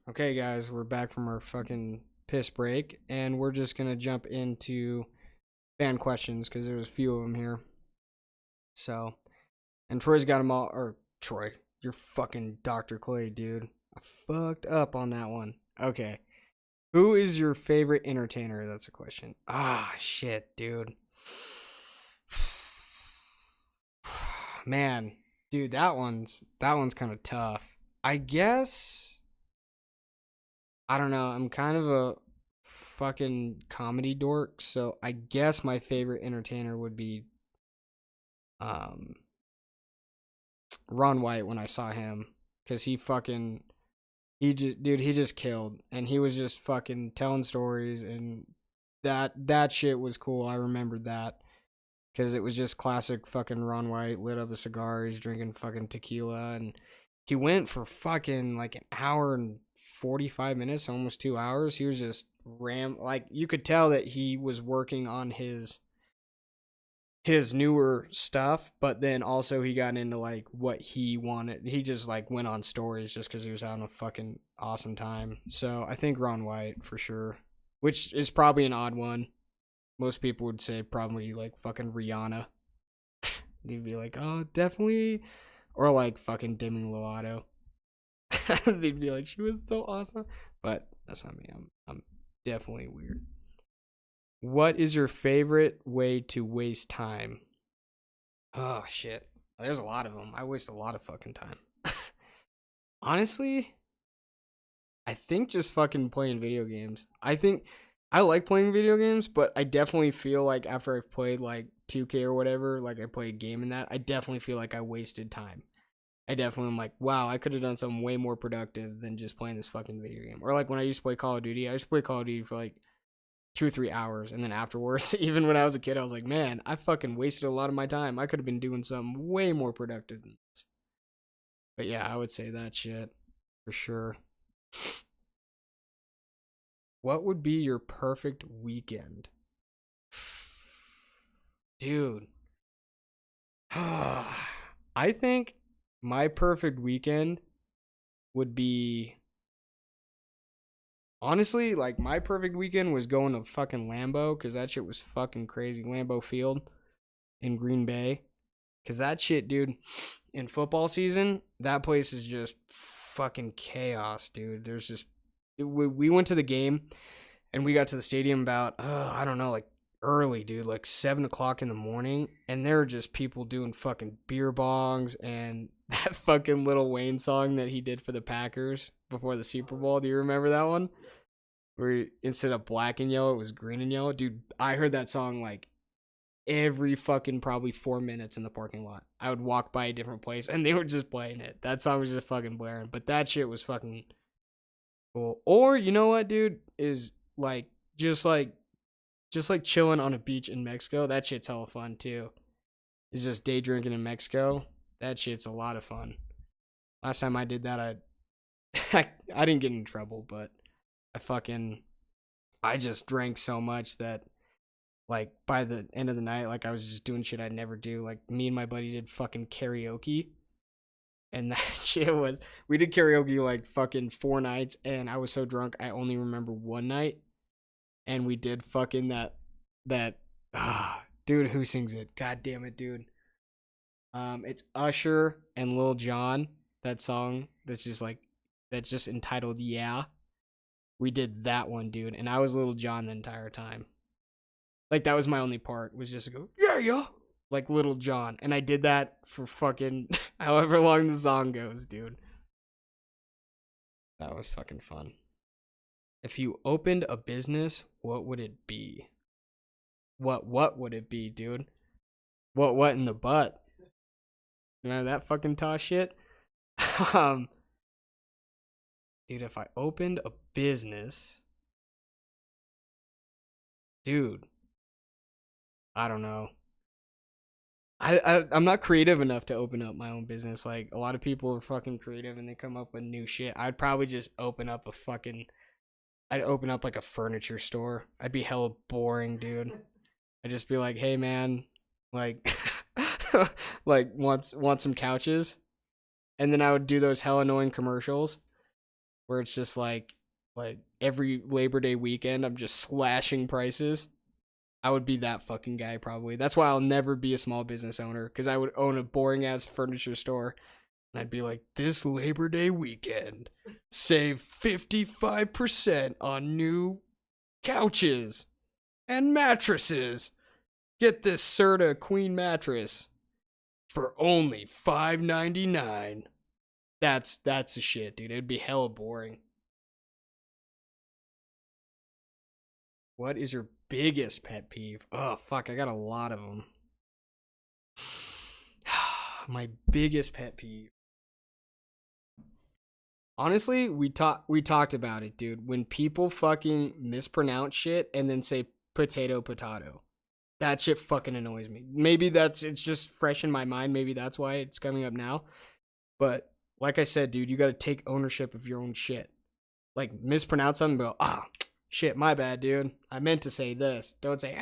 Okay, guys, we're back from our fucking piss break, and we're just gonna jump into fan questions because there's a few of them here. So, and Troy's got them all. Or Troy, you're fucking Dr. Clay, dude. I fucked up on that one. Okay, who is your favorite entertainer? That's a question. Ah, shit, dude. Man, dude, that one's kind of tough. I guess I don't know. I'm kind of a fucking comedy dork, so I guess my favorite entertainer would be um Ron White when I saw him, cuz he just killed, and he was just fucking telling stories, and that shit was cool. I remembered that cuz it was just classic fucking Ron White, lit up a cigar, he's drinking fucking tequila, and he went for fucking like an hour and 45 minutes, almost 2 hours. He was just like, you could tell that he was working on his newer stuff, but then also he got into like what he wanted. He just like went on stories just because he was having a fucking awesome time. So I think Ron White for sure, which is probably an odd one. Most people would say probably like fucking Rihanna. They'd be like, oh, definitely, or like fucking Demi Lovato. They'd be like, she was so awesome, but that's not me. I'm definitely weird. What is your favorite way to waste time? Oh shit. There's a lot of them. I waste a lot of fucking time. Honestly, I think just fucking playing video games. I think I like playing video games, but I definitely feel like after I've played like 2K or whatever, like I played a game in that, I definitely feel like I wasted time. I definitely am like, wow, I could have done something way more productive than just playing this fucking video game. Or like when I used to play Call of Duty, I used to play Call of Duty for like 2 or 3 hours, and then afterwards, even when I was a kid, I was like, man, I fucking wasted a lot of my time. I could have been doing something way more productive than this. But yeah, I would say that shit for sure. What would be your perfect weekend? Dude. I think my perfect weekend would be, honestly, like my perfect weekend was going to fucking Lambeau, because that shit was fucking crazy. Lambeau Field in Green Bay. Because that shit, dude, in football season, that place is just fucking chaos, dude. There's just, we went to the game and we got to the stadium about, I don't know, like early, dude, like 7 o'clock in the morning. And there were just people doing fucking beer bongs and that fucking Lil Wayne song that he did for the Packers before the Super Bowl. Do you remember that one? Where instead of black and yellow, it was green and yellow. Dude, I heard that song like every fucking probably 4 minutes in the parking lot. I would walk by a different place and they were just playing it. That song was just fucking blaring. But that shit was fucking cool. Or you know what, dude, is like just like chilling on a beach in Mexico. That shit's hella fun too. It's just day drinking in Mexico. That shit's a lot of fun. Last time I did that, I didn't get in trouble, but I just drank so much that like by the end of the night, like I was just doing shit I'd never do. Like me and my buddy did fucking karaoke, and that shit was, we did karaoke like fucking 4 nights, and I was so drunk I only remember one night, and we did fucking that dude, who sings it? God damn it, dude. It's Usher and Lil Jon. That song that's just entitled Yeah. We did that one, dude, and I was Lil Jon the entire time. Like that was my only part, was just to go, yeah, like Little John. And I did that for fucking however long the song goes, dude. That was fucking fun. If you opened a business, what would it be? What would it be, dude? What in the butt? You know that fucking toss shit? Dude, if I opened a business, dude, I don't know. I'm not creative enough to open up my own business. Like a lot of people are fucking creative and they come up with new shit. I'd probably just I'd open up like a furniture store. I'd be hella boring, dude. I'd just be like, hey man, like like want some couches, and then I would do those hella annoying commercials where it's just like every Labor Day weekend I'm just slashing prices. I would be that fucking guy probably. That's why I'll never be a small business owner, because I would own a boring ass furniture store and I'd be like, this Labor Day weekend, save 55% on new couches and mattresses. Get this Serta queen mattress for only $5.99. That's the shit, dude. It'd be hella boring. What is your biggest pet peeve? Oh, fuck, I got a lot of them. My biggest pet peeve. Honestly, we talked about it, dude. When people fucking mispronounce shit and then say potato. That shit fucking annoys me. Maybe it's just fresh in my mind. Maybe that's why it's coming up now. But like I said, dude, you got to take ownership of your own shit. Like, mispronounce something and go, shit, my bad, dude. I meant to say this. Don't say,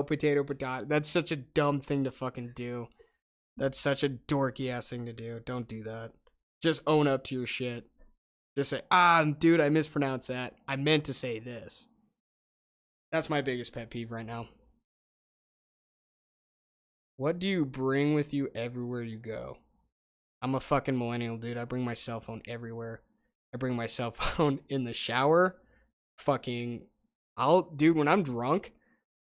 potato. That's such a dumb thing to fucking do. That's such a dorky ass thing to do. Don't do that. Just own up to your shit. Just say, dude, I mispronounced that. I meant to say this. That's my biggest pet peeve right now. What do you bring with you everywhere you go? I'm a fucking millennial, dude. I bring my cell phone everywhere. I bring my cell phone in the shower. Dude, when I'm drunk,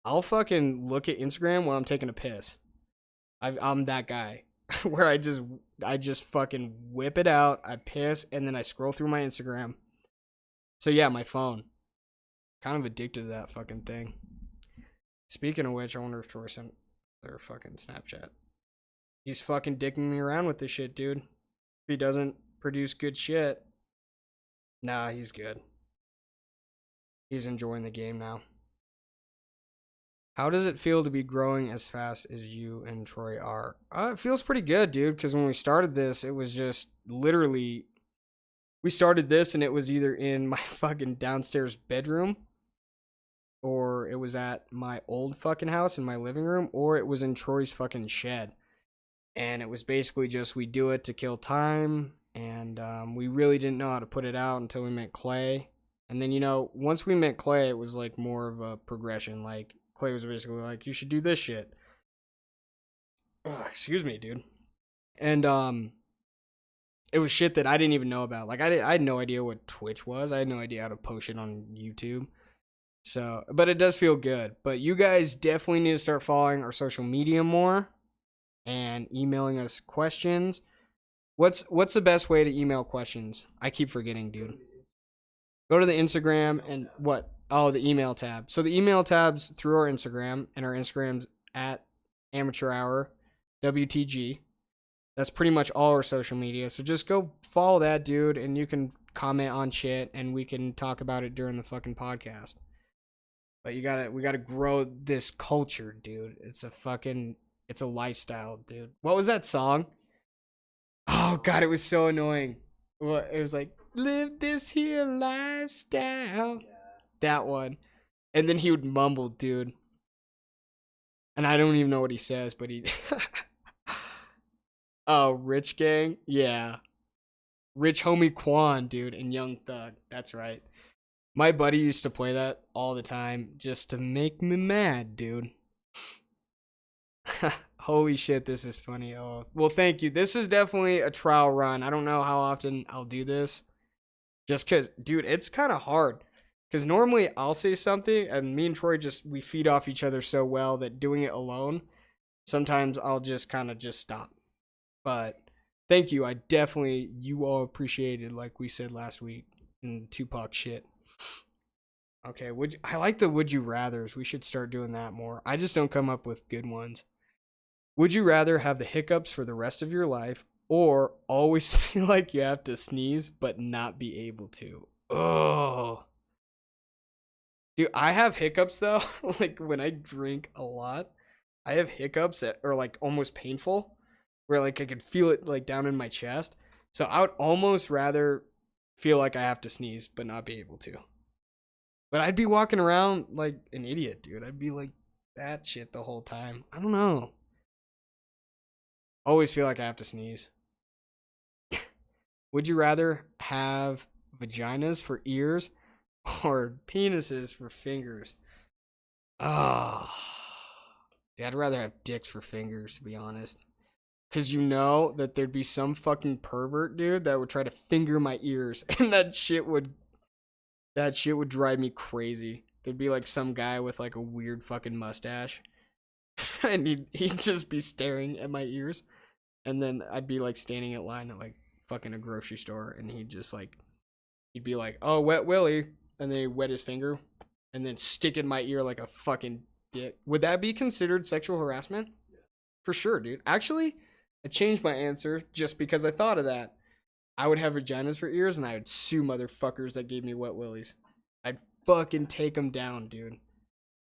I'll fucking look at Instagram while I'm taking a piss. I'm that guy where I just fucking whip it out. I piss and then I scroll through my Instagram. So yeah, my phone. Kind of addicted to that fucking thing. Speaking of which, I wonder if Troy sent their fucking Snapchat. He's fucking dicking me around with this shit, dude. If he doesn't produce good shit, nah, he's good. He's enjoying the game now. How does it feel to be growing as fast as you and Troy are? It feels pretty good, dude, because when we started this, it was just literally, we started this and it was either in my fucking downstairs bedroom, or it was at my old fucking house in my living room, or it was in Troy's fucking shed. And it was basically just, we do it to kill time, and we really didn't know how to put it out until we met Clay. And then, once we met Clay, it was like more of a progression. Like, Clay was basically like, you should do this shit. Ugh, excuse me, dude. And it was shit that I didn't even know about. Like, I had no idea what Twitch was. I had no idea how to post it on YouTube. So, but it does feel good. But you guys definitely need to start following our social media more and emailing us questions. What's the best way to email questions? I keep forgetting, dude. Go to the Instagram and what? Oh, the email tab. So the email tab's through our Instagram, and our Instagram's at AmateurHourWTG. That's pretty much all our social media. So just go follow that, dude, and you can comment on shit, and we can talk about it during the fucking podcast. But we gotta grow this culture, dude. It's a lifestyle, dude. What was that song? Oh god, it was so annoying. Well, it was like, live this here lifestyle. Yeah. That one. And then he would mumble, dude. And I don't even know what he says, but he oh, Rich Gang? Yeah. Rich Homie Quan, dude, and Young Thug. That's right. My buddy used to play that all the time just to make me mad, dude. Holy shit, this is funny. Oh, well, thank you. This is definitely a trial run. I don't know how often I'll do this. Just because, dude, it's kind of hard. Because normally I'll say something and me and Troy we feed off each other so well that doing it alone, sometimes I'll just kind of just stop. But thank you. You all appreciated, like we said last week, in Tupac shit. Okay, I like the would you rathers. We should start doing that more. I just don't come up with good ones. Would you rather have the hiccups for the rest of your life, or always feel like you have to sneeze but not be able to? Oh. Dude, I have hiccups though. Like when I drink a lot, I have hiccups that are like almost painful, where like I could feel it like down in my chest. So I would almost rather feel like I have to sneeze but not be able to. But I'd be walking around like an idiot, dude. I'd be like that shit the whole time. I don't know. Always feel like I have to sneeze. Would you rather have vaginas for ears or penises for fingers. Oh, dude, I'd rather have dicks for fingers, to be honest. Because you know that there'd be some fucking pervert, dude, that would try to finger my ears. And that shit would drive me crazy. There'd be like some guy with like a weird fucking mustache. And he'd just be staring at my ears. And then I'd be like standing in line at like fucking a grocery store. And he'd be like, oh, wet willy. And then he'd wet his finger. And then stick in my ear like a fucking dick. Would that be considered sexual harassment? Yeah. For sure, dude. Actually, I changed my answer just because I thought of that. I would have vaginas for ears and I would sue motherfuckers that gave me wet willies. I'd fucking take them down, dude.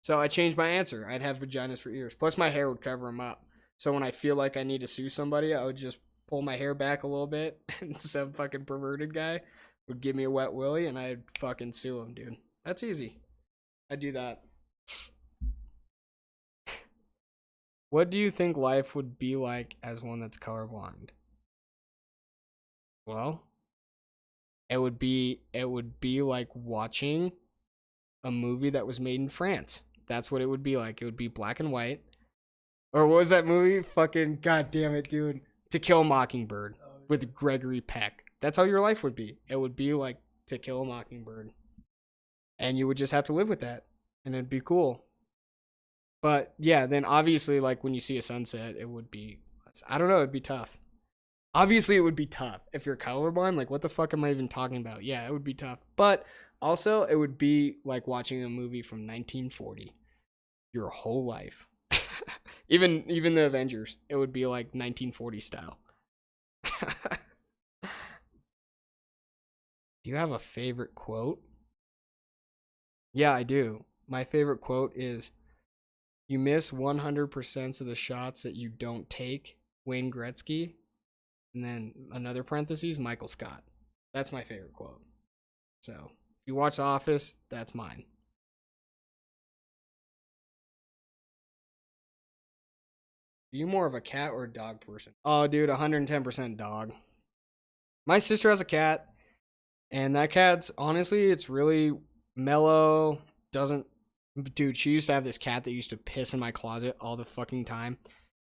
So I changed my answer. I'd have vaginas for ears. Plus my hair would cover them up. So when I feel like I need to sue somebody, I would just pull my hair back a little bit and some fucking perverted guy would give me a wet willy and I'd fucking sue him, dude. That's easy. I'd do that. What do you think life would be like as one that's colorblind? Well, it would be like watching a movie that was made in France. That's what it would be like. It would be black and white. Or what was that movie? Fucking goddamn it, dude. To Kill a Mockingbird with Gregory Peck. That's how your life would be. It would be like To Kill a Mockingbird. And you would just have to live with that. And it'd be cool. But yeah, then obviously like when you see a sunset, it would be, I don't know, it'd be tough. Obviously it would be tough. If you're colorblind, like what the fuck am I even talking about? Yeah, it would be tough. But also it would be like watching a movie from 1940. Your whole life. even the Avengers, it would be like 1940 style. Do you have a favorite quote? Yeah, I do. My favorite quote is, "You miss 100% of the shots that you don't take." Wayne Gretzky. And then another parentheses, Michael Scott. That's my favorite quote. So if you watch The Office, that's mine. Are you more of a cat or a dog person? Oh, dude, 110% dog. My sister has a cat, and that cat's, honestly, it's really mellow. Dude, she used to have this cat that used to piss in my closet all the fucking time.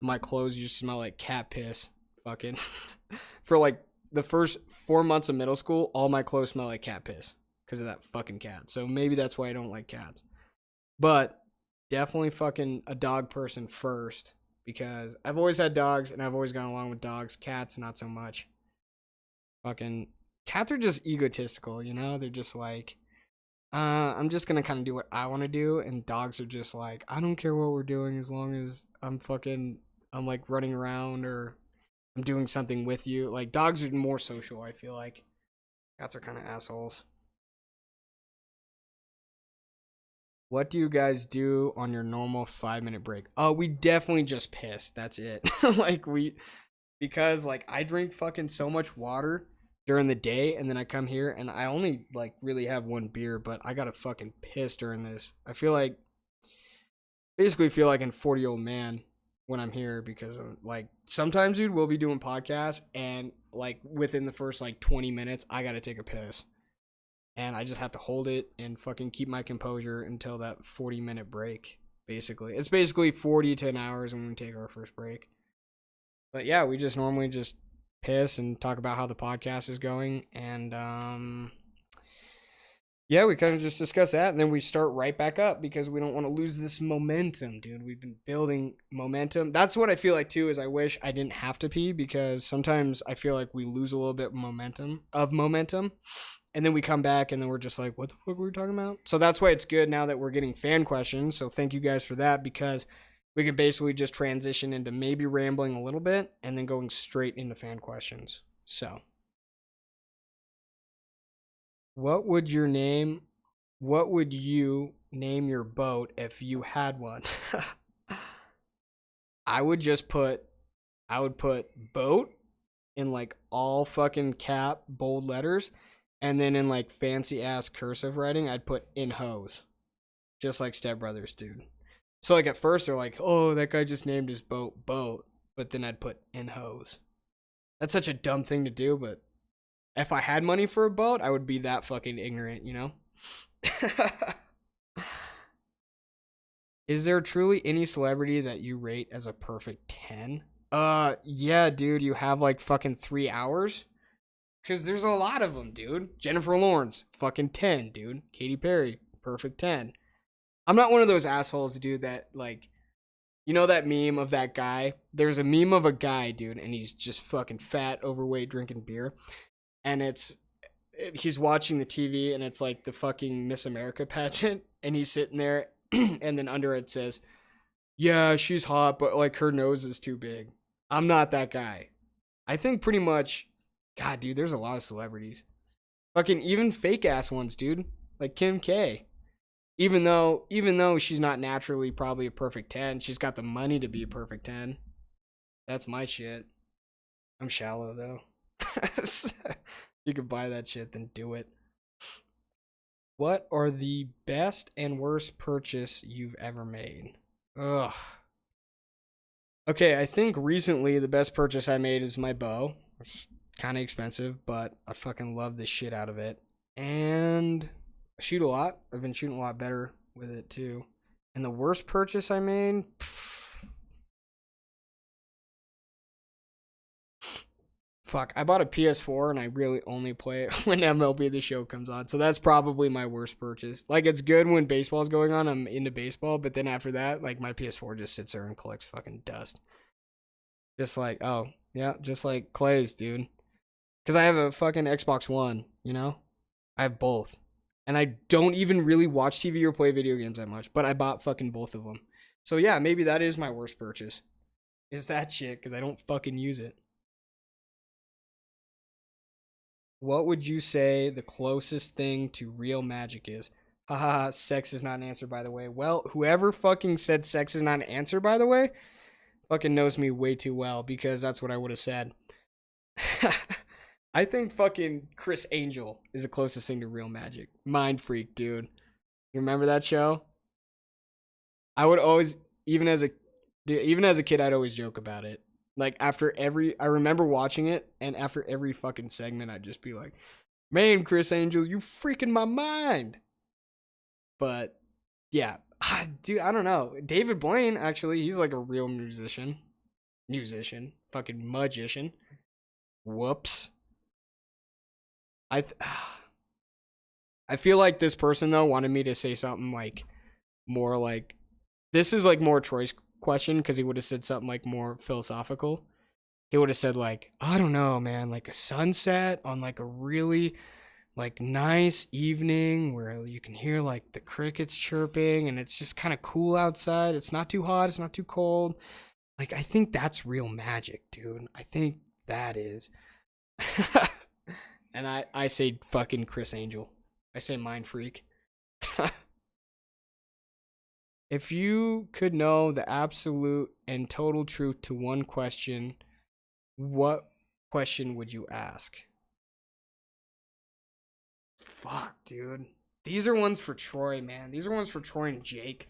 My clothes used to smell like cat piss. Fucking. For like the first 4 months of middle school, all my clothes smell like cat piss because of that fucking cat. So maybe that's why I don't like cats. But definitely fucking a dog person first, because I've always had dogs and I've always gone along with dogs. Cats, not so much. Fucking cats are just egotistical, you know? They're just like, I'm just gonna kind of do what I want to do, and dogs are just like, I don't care what we're doing as long as I'm like running around or I'm doing something with you. Like dogs are more social, I feel like. Cats are kind of assholes. What do you guys do on your normal 5-minute break? Oh, we definitely just piss. That's it. Because like I drink fucking so much water during the day, and then I come here and I only like really have one beer, but I gotta fucking piss during this. I basically feel like a 40-year-old man when I'm here, because like sometimes, dude, we'll be doing podcasts and like within the first like 20 minutes I gotta take a piss, and I just have to hold it and fucking keep my composure until that 40-minute break. Basically it's basically 40 to an hour when we take our first break. But yeah, we just normally just piss and talk about how the podcast is going, and yeah, we kind of just discuss that, and then we start right back up because we don't want to lose this momentum, dude. We've been building momentum. That's what I feel like too, is I wish I didn't have to pee, because sometimes I feel like we lose a little bit of momentum, and then we come back and then we're just like, what the fuck were we talking about? So that's why it's good now that we're getting fan questions. So thank you guys for that, because we can basically just transition into maybe rambling a little bit and then going straight into fan questions. So, what would you name your boat if you had one? I would put boat in like all fucking cap bold letters, and then in like fancy ass cursive writing, I'd put in hose. Just like Step Brothers, dude. So like at first they're like, oh, that guy just named his boat, but then I'd put in hose. That's such a dumb thing to do, but If I had money for a boat, I would be that fucking ignorant, you know? Is there truly any celebrity that you rate as a perfect 10? Yeah, dude, you have like fucking 3 hours? Because there's a lot of them, dude. Jennifer Lawrence, fucking 10, dude. Katy Perry, perfect 10. I'm not one of those assholes, dude, that like, you know that meme of that guy? There's a meme of a guy, dude, and he's just fucking fat, overweight, drinking beer. And he's watching the TV, and it's like the fucking Miss America pageant. And he's sitting there, and then under it says, yeah, she's hot, but like her nose is too big. I'm not that guy. I think pretty much, God, dude, there's a lot of celebrities. Fucking even fake ass ones, dude. Like Kim K. Even though she's not naturally probably a perfect 10, she's got the money to be a perfect 10. That's my shit. I'm shallow though. You could buy that shit, then do it. What are the best and worst purchase you've ever made? Ugh. Okay, I think recently the best purchase I made is my bow. It's kind of expensive, but I fucking love the shit out of it. And I shoot a lot. I've been shooting a lot better with it too. And the worst purchase I made? Fuck, I bought a PS4 and I really only play it when MLB The Show comes on. So that's probably my worst purchase. Like, it's good when baseball's going on. I'm into baseball. But then after that, like, my PS4 just sits there and collects fucking dust. Just like, oh, yeah, just like Clay's, dude. Because I have a fucking Xbox One, you know? I have both. And I don't even really watch TV or play video games that much. But I bought fucking both of them. So yeah, maybe that is my worst purchase. Is that shit, because I don't fucking use it. What would you say the closest thing to real magic is? Haha, sex is not an answer, by the way. Well, whoever fucking said sex is not an answer, by the way, fucking knows me way too well, because that's what I would have said. I think fucking Chris Angel is the closest thing to real magic. Mind Freak, dude. You remember that show? I would always, even as a kid, I'd always joke about it. Like, I remember watching it, and after every fucking segment, I'd just be like, man, Chris Angel, you freaking my mind. But, yeah. Dude, I don't know. David Blaine, actually, he's like a real musician. Fucking magician. Whoops. I feel like this person, though, wanted me to say something, like, more like, this is, like, more Troy's question, because he would have said something like more philosophical. He would have said like, I don't know, man, like a sunset on like a really like nice evening where you can hear like the crickets chirping and it's just kind of cool outside. It's not too hot, it's not too cold. Like, I think that's real magic, dude. I think that is. And I say fucking Chris Angel. I say Mind Freak. If you could know the absolute and total truth to one question, what question would you ask? Fuck, dude. These are ones for Troy, man. These are ones for Troy and Jake.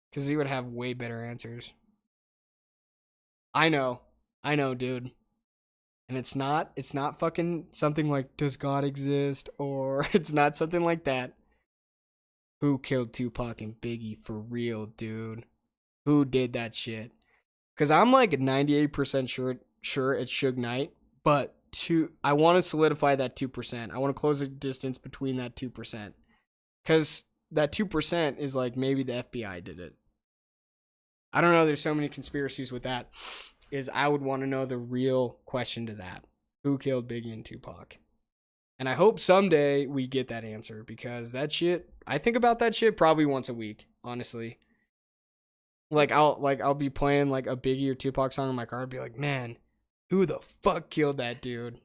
Because he would have way better answers. I know, dude. And it's not fucking something like, does God exist? Or it's not something like that. Who killed Tupac and Biggie for real, dude? Who did that shit? Because I'm like 98% sure it's Suge Knight, but I want to solidify that 2%. I want to close the distance between that 2%. Because that 2% is like maybe the FBI did it. I don't know, there's so many conspiracies with that. I would want to know the real question to that. Who killed Biggie and Tupac? And I hope someday we get that answer, because that shit, I think about that shit probably once a week, honestly. Like I'll be playing like a Biggie or Tupac song in my car and be like, man, who the fuck killed that dude?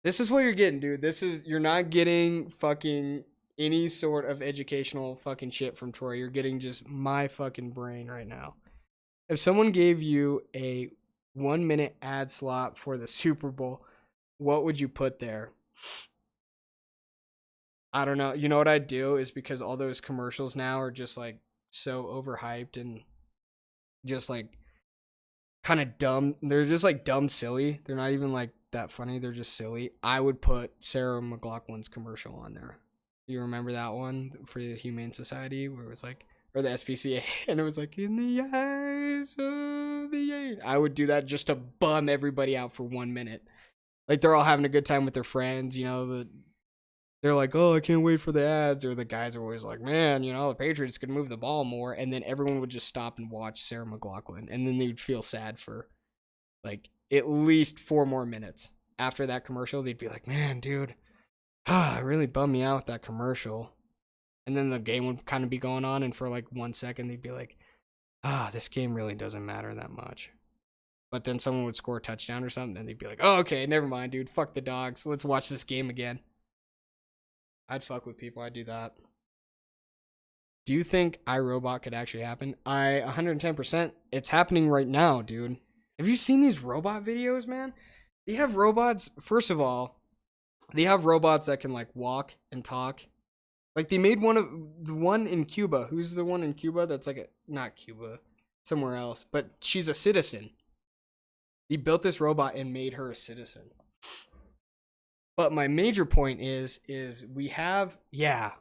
This is what you're getting, dude. You're not getting fucking any sort of educational fucking shit from Troy. You're getting just my fucking brain right now. If someone gave you a 1-minute ad slot for the Super Bowl, what would you put there? I don't know. You know what I'd do is, because all those commercials now are just like so overhyped and just like kind of dumb. They're just like dumb, silly. They're not even like that funny. They're just silly. I would put Sarah McLachlan's commercial on there. You remember that one for the Humane Society where it was like, or the SPCA, and it was like, in the eyes of the angel. I would do that just to bum everybody out for 1 minute. Like they're all having a good time with their friends, you know, they're like, oh, I can't wait for the ads. Or the guys are always like, man, you know, the Patriots could move the ball more. And then everyone would just stop and watch Sarah McLachlan. And then they'd feel sad for like at least 4 more minutes. After that commercial, they'd be like, man, dude, it really bummed me out with that commercial. And then the game would kind of be going on. And for like 1 second, they'd be like, this game really doesn't matter that much. But then someone would score a touchdown or something. And they'd be like, oh, okay, never mind, dude. Fuck the Dogs. Let's watch this game again. I'd fuck with people. I'd do that. Do you think iRobot could actually happen? 110%. It's happening right now, dude. Have you seen these robot videos, man? They have robots. First of all, they have robots that can like walk and talk. Like they made the one in Cuba. Who's the one in Cuba that's like not Cuba, somewhere else, but she's a citizen. They built this robot and made her a citizen. But my major point is we have, I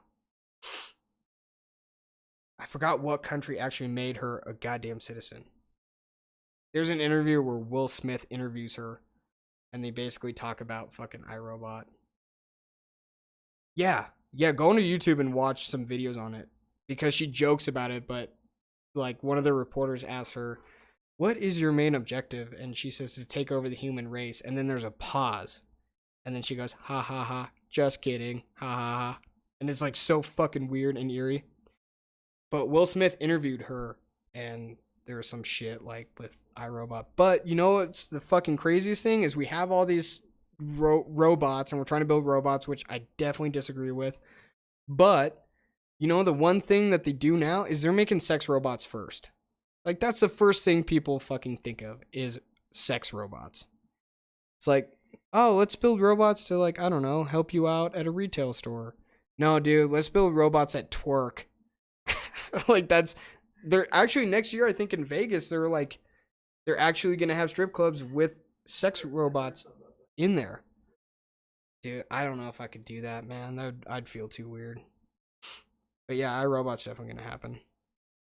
forgot what country actually made her a goddamn citizen. There's an interview where Will Smith interviews her, and they basically talk about fucking iRobot. Yeah, go on to YouTube and watch some videos on it, because she jokes about it, but like one of the reporters asks her, what is your main objective? And she says to take over the human race, and then there's a pause. And then she goes, ha ha ha, just kidding, ha ha ha. And it's like so fucking weird and eerie. But Will Smith interviewed her, and there was some shit like with iRobot. But you know what's the fucking craziest thing is we have all these robots, and we're trying to build robots, which I definitely disagree with. But you know the one thing that they do now is they're making sex robots first. Like that's the first thing people fucking think of is sex robots. It's like, oh, let's build robots to, like, I don't know, help you out at a retail store. No, dude, let's build robots that twerk. Like, they're actually next year, I think in Vegas, they're actually going to have strip clubs with sex robots in there. Dude, I don't know if I could do that, man. I'd feel too weird. But yeah, iRobot's definitely going to happen.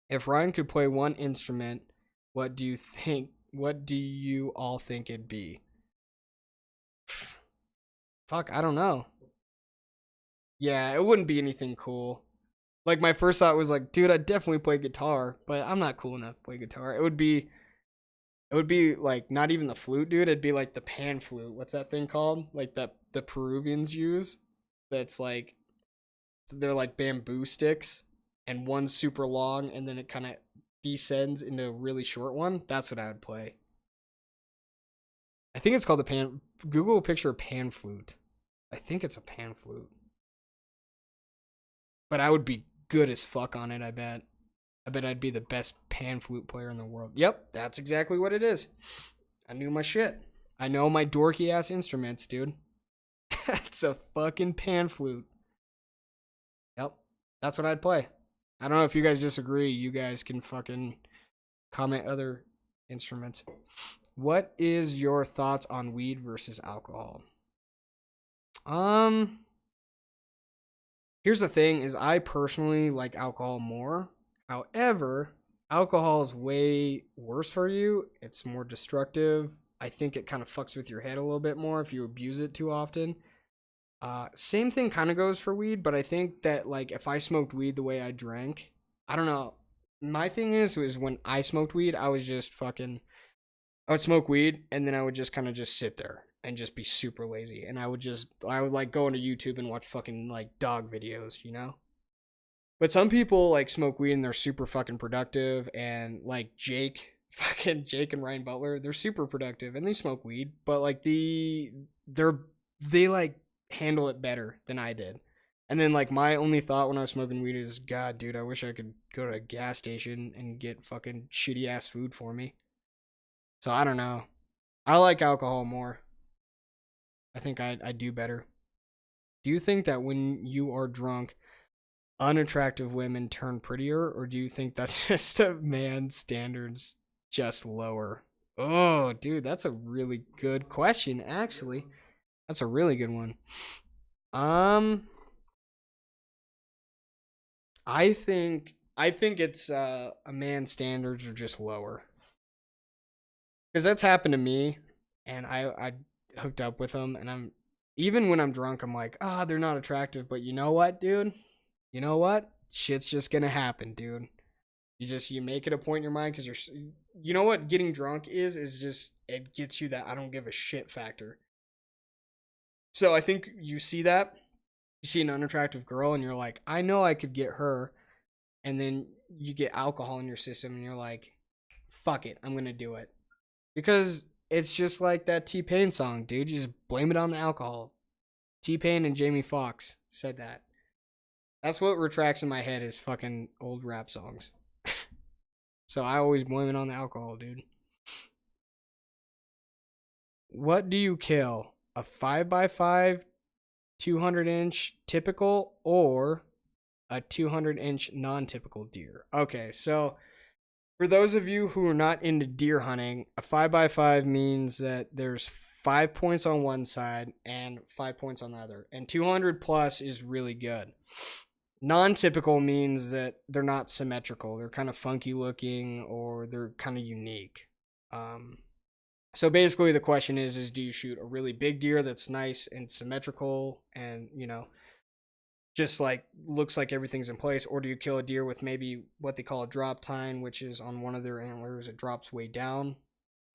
If Ryan could play one instrument, what do you all think it'd be? Fuck, I don't know. Yeah, it wouldn't be anything cool. Like, my first thought was like, dude, I'd definitely play guitar, but I'm not cool enough to play guitar. It would be like not even the flute, dude. It'd be like the pan flute. What's that thing called? Like the Peruvians use. That's like, they're like bamboo sticks, and one's super long, and then it kind of descends into a really short one. That's what I would play. I think it's called the pan. Google a picture of pan flute. I think it's a pan flute. But I would be good as fuck on it, I bet. I bet I'd be the best pan flute player in the world. Yep, that's exactly what it is. I knew my shit. I know my dorky ass instruments, dude. It's a fucking pan flute. Yep, that's what I'd play. I don't know if you guys disagree. You guys can fucking comment other instruments. What is your thoughts on weed versus alcohol? Here's the thing is I personally like alcohol more. However, alcohol is way worse for you. It's more destructive. I think it kind of fucks with your head a little bit more if you abuse it too often. Same thing kind of goes for weed, but I think that like if I smoked weed the way I drank, I don't know. My thing is when I smoked weed, I was just fucking, I would smoke weed and then I would just kind of just sit there and just be super lazy. And I would like go into YouTube and watch fucking like dog videos, you know? But some people like smoke weed and they're super fucking productive, and like Jake and Ryan Butler, they're super productive and they smoke weed, but like they like handle it better than I did. And then like my only thought when I was smoking weed is, God, dude, I wish I could go to a gas station and get fucking shitty ass food for me. So I don't know. I like alcohol more. I think I do better. Do you think that when you are drunk, unattractive women turn prettier, or do you think that's just a man's standards just lower? Oh, dude, that's a really good question, actually. That's a really good one. Um, I think it's a man's standards are just lower. Because that's happened to me, and I hooked up with them, and I'm even when I'm drunk, I'm like, ah, they're not attractive. But you know what, dude? You know what? Shit's just gonna happen, dude. You make it a point in your mind because you know what getting drunk is just it gets you that I don't give a shit factor. So I think you see that you see an unattractive girl and you're like, I know I could get her, and then you get alcohol in your system and you're like, fuck it, I'm gonna do it. Because it's just like that T-Pain song, dude. You just blame it on the alcohol. T-Pain and Jamie Foxx said that. That's what retracts in my head is fucking old rap songs. So I always blame it on the alcohol, dude. What do you kill? A 5x5 200-inch typical or a 200-inch non-typical deer? Okay, so for those of you who are not into deer hunting, a 5x5 means that there's 5 points on one side and 5 points on the other. And 200 plus is really good. Non-typical means that they're not symmetrical. They're kind of funky looking or they're kind of unique. So basically the question is do you shoot a really big deer that's nice and symmetrical and, just like looks like everything's in place, or do you kill a deer with maybe what they call a drop tine, which is on one of their antlers it drops way down?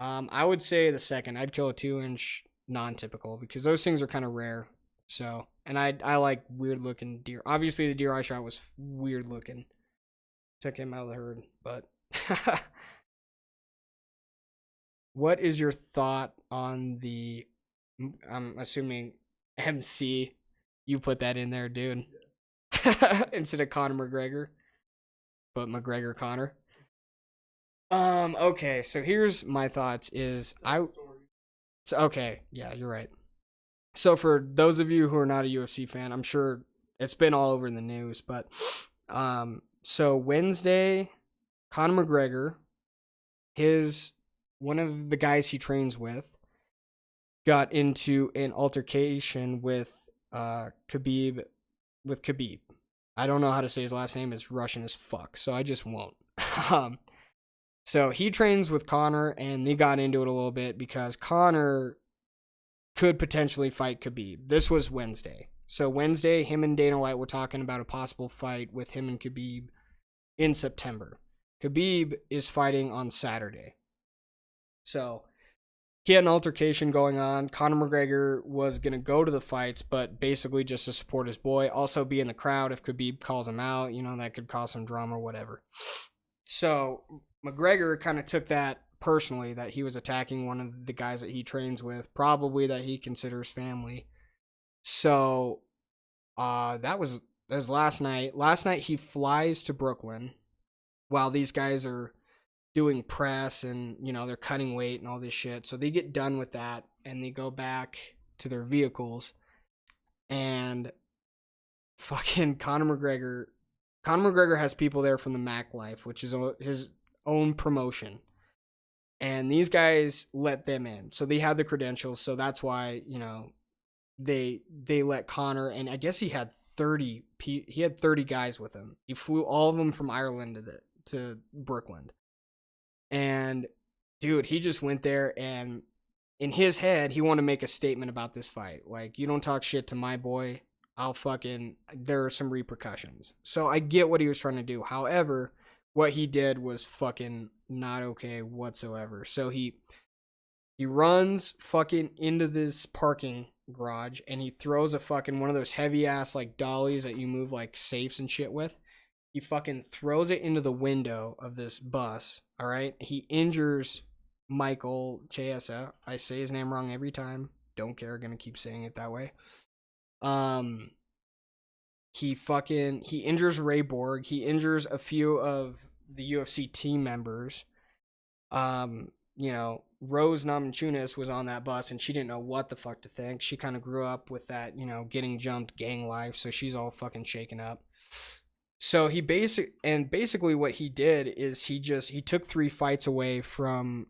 I would say the second. I'd kill a 2-inch non-typical because those things are kind of rare. So, and I like weird looking deer. Obviously the deer I shot was weird looking. Took him out of the herd, but what is your thought on the I'm assuming MC, you put that in there, dude. Instead of Conor McGregor, but McGregor Conor. Okay, so here's my thoughts is okay, yeah, you're right. So for those of you who are not a UFC fan, I'm sure it's been all over in the news, but so Wednesday, Conor McGregor, his one of the guys he trains with got into an altercation with Khabib with Khabib. I don't know how to say his last name. It's Russian as fuck, so I just won't. um, so he trains with Conor, and they got into it a little bit because Conor could potentially fight Khabib. This was Wednesday. So Wednesday, him and Dana White were talking about a possible fight with him and Khabib in September. Khabib is fighting on Saturday. So he had an altercation going on. Conor McGregor was going to go to the fights, but basically just to support his boy. Also be in the crowd if Khabib calls him out. That could cause some drama or whatever. So McGregor kind of took that personally, that he was attacking one of the guys that he trains with, probably that he considers family. So that was last night. Last night he flies to Brooklyn while these guys are doing press and they're cutting weight and all this shit. So they get done with that and they go back to their vehicles, and fucking Conor McGregor has people there from the Mac Life, which is his own promotion, and these guys let them in, so they had the credentials. So that's why they let Conor, and I guess he had 30 guys with him. He flew all of them from Ireland to Brooklyn. And dude, he just went there, and in his head, he wanted to make a statement about this fight. Like, you don't talk shit to my boy, there are some repercussions. So I get what he was trying to do. However, what he did was fucking not okay whatsoever. So he runs fucking into this parking garage, and he throws a fucking one of those heavy ass like dollies that you move like safes and shit with. He fucking throws it into the window of this bus, all right? He injures Michael Chiesa. I say his name wrong every time. Don't care, gonna keep saying it that way. He injures Ray Borg. He injures a few of the UFC team members. Rose Namajunas was on that bus, and she didn't know what the fuck to think. She kind of grew up with that, getting jumped gang life, so she's all fucking shaken up. So basically what he did is he took 3 fights away from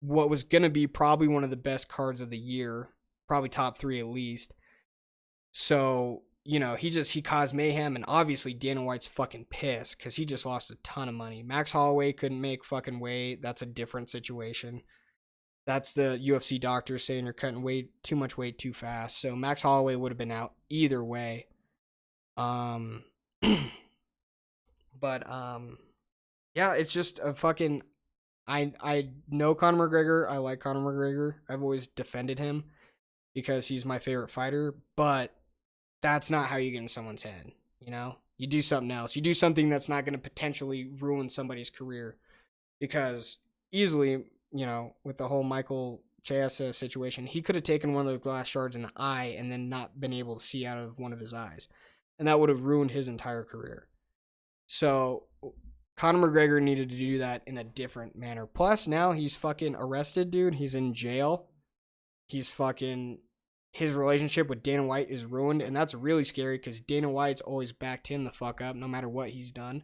what was going to be probably one of the best cards of the year, probably top 3 at least. So, you know, he caused mayhem, and obviously Dana White's fucking pissed because he just lost a ton of money. Max Holloway couldn't make fucking weight. That's a different situation. That's the UFC doctors saying you're cutting too much weight too fast. So Max Holloway would have been out either way. Yeah, it's just a fucking. I know Conor McGregor. I like Conor McGregor. I've always defended him because he's my favorite fighter. But that's not how you get in someone's head. You know, you do something else. You do something that's not going to potentially ruin somebody's career. Because easily, you know, with the whole Michael Chiesa situation, he could have taken one of those glass shards in the eye and then not been able to see out of one of his eyes. And that would have ruined his entire career. So Conor McGregor needed to do that in a different manner. Plus, now he's fucking arrested, dude. He's in jail. His relationship with Dana White is ruined, and that's really scary because Dana White's always backed him the fuck up no matter what he's done.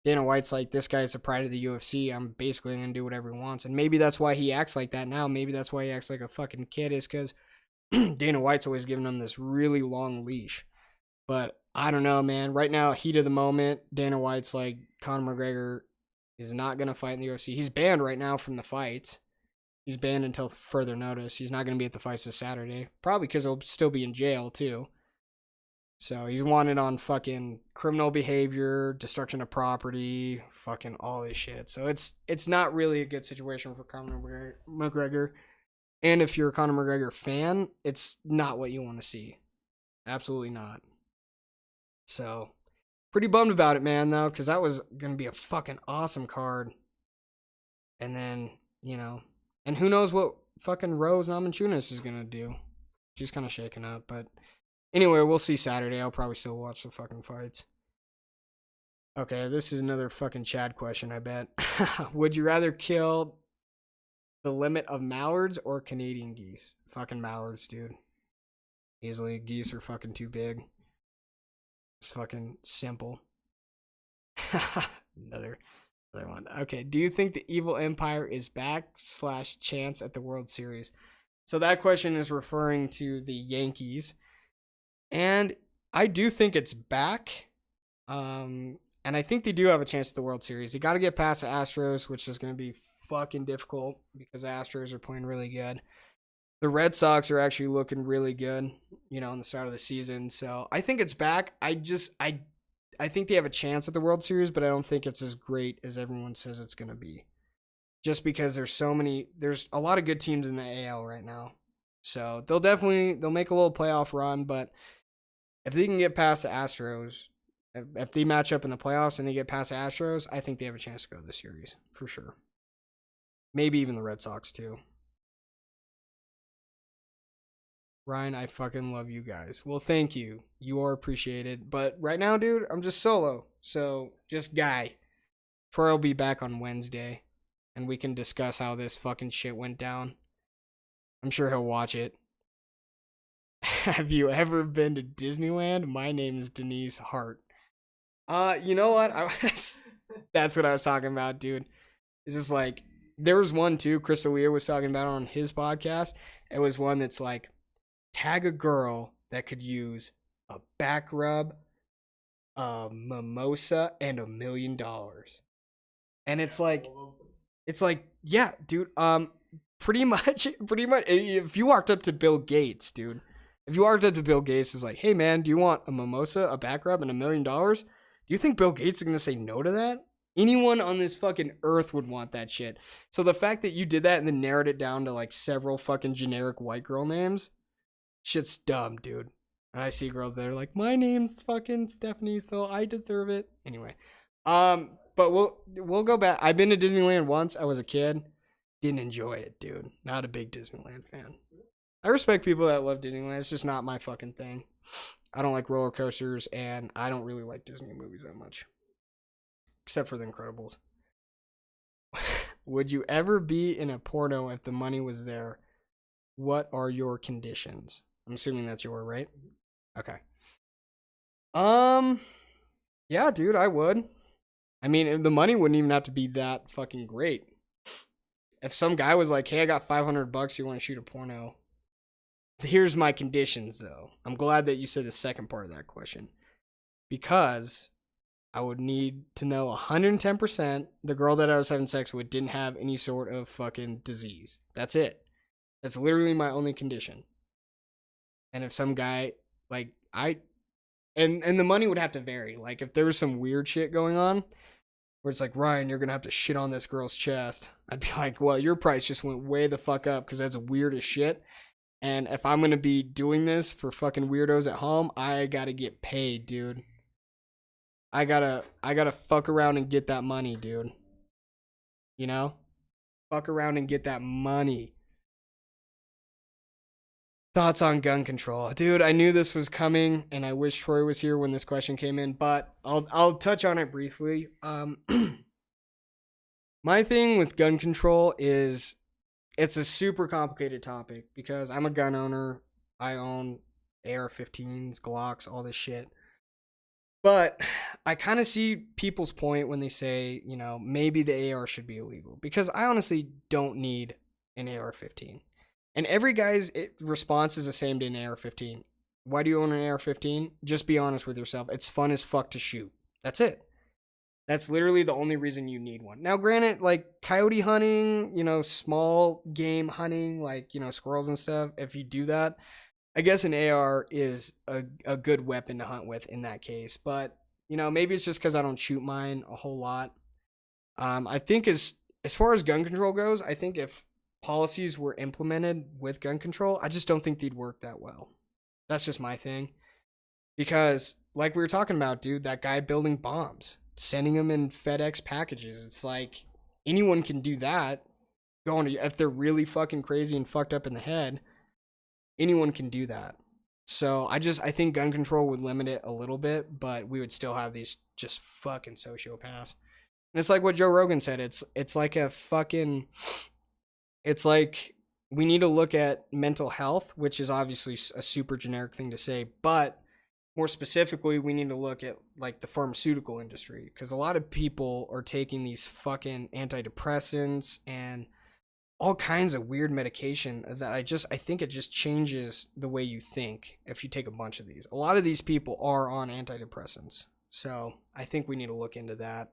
Dana White's like, this guy's the pride of the UFC. I'm basically going to do whatever he wants. And maybe that's why he acts like that now. Maybe that's why he acts like a fucking kid, is because Dana White's always giving him this really long leash. But I don't know, man. Right now, heat of the moment, Dana White's like, Conor McGregor is not going to fight in the UFC. He's banned right now from the fights. He's banned until further notice. He's not going to be at the fights this Saturday. Probably because he'll still be in jail, too. So he's wanted on fucking criminal behavior, destruction of property, fucking all this shit. So it's not really a good situation for Conor McGregor. And if you're a Conor McGregor fan, it's not what you want to see. Absolutely not. So pretty bummed about it, man, though, because that was going to be a fucking awesome card. And then, you know, and who knows what fucking Rose Namajunas is going to do. She's kind of shaken up, but anyway, we'll see Saturday. I'll probably still watch the fucking fights. Okay, this is another fucking Chad question, I bet. Would you rather kill the limit of mallards or Canadian geese? Fucking mallards, dude. Easily, geese are fucking too big. It's fucking simple. Another one. Okay, do you think the evil empire is back / chance at the World Series? So that question is referring to the Yankees. And I do think it's back. And I think they do have a chance at the World Series. You got to get past the Astros, which is going to be fucking difficult because the Astros are playing really good. The Red Sox are actually looking really good, you know, in the start of the season. So I think it's back. I think they have a chance at the World Series, but I don't think it's as great as everyone says it's going to be. Just because there's a lot of good teams in the AL right now. So they'll make a little playoff run, but if they can get past the Astros, if they match up in the playoffs and they get past the Astros, I think they have a chance to go to the series, for sure. Maybe even the Red Sox, too. Ryan, I fucking love you guys. Well, thank you. You are appreciated. But right now, dude, I'm just solo. So, just Guy. Troy will be back on Wednesday, and we can discuss how this fucking shit went down. I'm sure he'll watch it. Have you ever been to Disneyland? My name is Denise Hart. You know what? That's what I was talking about, dude. It's just like, there was one too, Crystalia was talking about on his podcast. It was one that's like, tag a girl that could use a back rub, a mimosa, and $1 million. And it's like, yeah, dude, pretty much, if you walked up to Bill Gates, dude, is like, hey man, do you want a mimosa, a back rub, and $1 million? Do you think Bill Gates is going to say no to that? Anyone on this fucking earth would want that shit. So the fact that you did that and then narrowed it down to like several fucking generic white girl names, shit's dumb, dude. And I see girls that are like, my name's fucking Stephanie, so I deserve it. Anyway, but we'll go back. I've been to Disneyland once. I was a kid. Didn't enjoy it, dude. Not a big Disneyland fan. I respect people that love Disneyland. It's just not my fucking thing. I don't like roller coasters, and I don't really like Disney movies that much. Except for The Incredibles. Would you ever be in a porno if the money was there? What are your conditions? I'm assuming that's your, right? Okay. Yeah, dude, I would. I mean, the money wouldn't even have to be that fucking great. if some guy was like, hey, I got $500, you want to shoot a porno? Here's my conditions, though. I'm glad that you said the second part of that question. Because I would need to know 110% the girl that I was having sex with didn't have any sort of fucking disease. That's it. That's literally my only condition. And if some guy, like, and the money would have to vary. Like, if there was some weird shit going on, where it's like, Ryan, you're going to have to shit on this girl's chest, I'd be like, well, your price just went way the fuck up because that's weird as shit. And if I'm going to be doing this for fucking weirdos at home, I got to get paid, dude. I gotta fuck around and get that money, dude. You know? Fuck around and get that money. Thoughts on gun control. Dude, I knew this was coming, and I wish Troy was here when this question came in, but I'll touch on it briefly. My thing with gun control is it's a super complicated topic because I'm a gun owner. I own AR-15s, Glocks, all this shit. But I kind of see people's point when they say, you know, maybe the AR should be illegal. Because I honestly don't need an AR-15. And every guy's response is the same to an AR-15. Why do you own an AR-15? Just be honest with yourself. It's fun as fuck to shoot. That's it. That's literally the only reason you need one. Now, granted, like coyote hunting, you know, small game hunting, like, you know, squirrels and stuff, if you do that, I guess an AR is a good weapon to hunt with in that case. But, you know, maybe it's just because I don't shoot mine a whole lot. I think as far as gun control goes, I think if policies were implemented with gun control, I just don't think they'd work that well. That's just my thing. Because, like we were talking about, dude, that guy building bombs, sending them in FedEx packages. It's like anyone can do that. If they're really fucking crazy and fucked up in the head, anyone can do that. So I think gun control would limit it a little bit, but we would still have these just fucking sociopaths. And it's like what Joe Rogan said. It's like we need to look at mental health, which is obviously a super generic thing to say, but more specifically, we need to look at like the pharmaceutical industry, because a lot of people are taking these fucking antidepressants and all kinds of weird medication that I think it just changes the way you think if you take a bunch of these. A lot of these people are on antidepressants. So I think we need to look into that.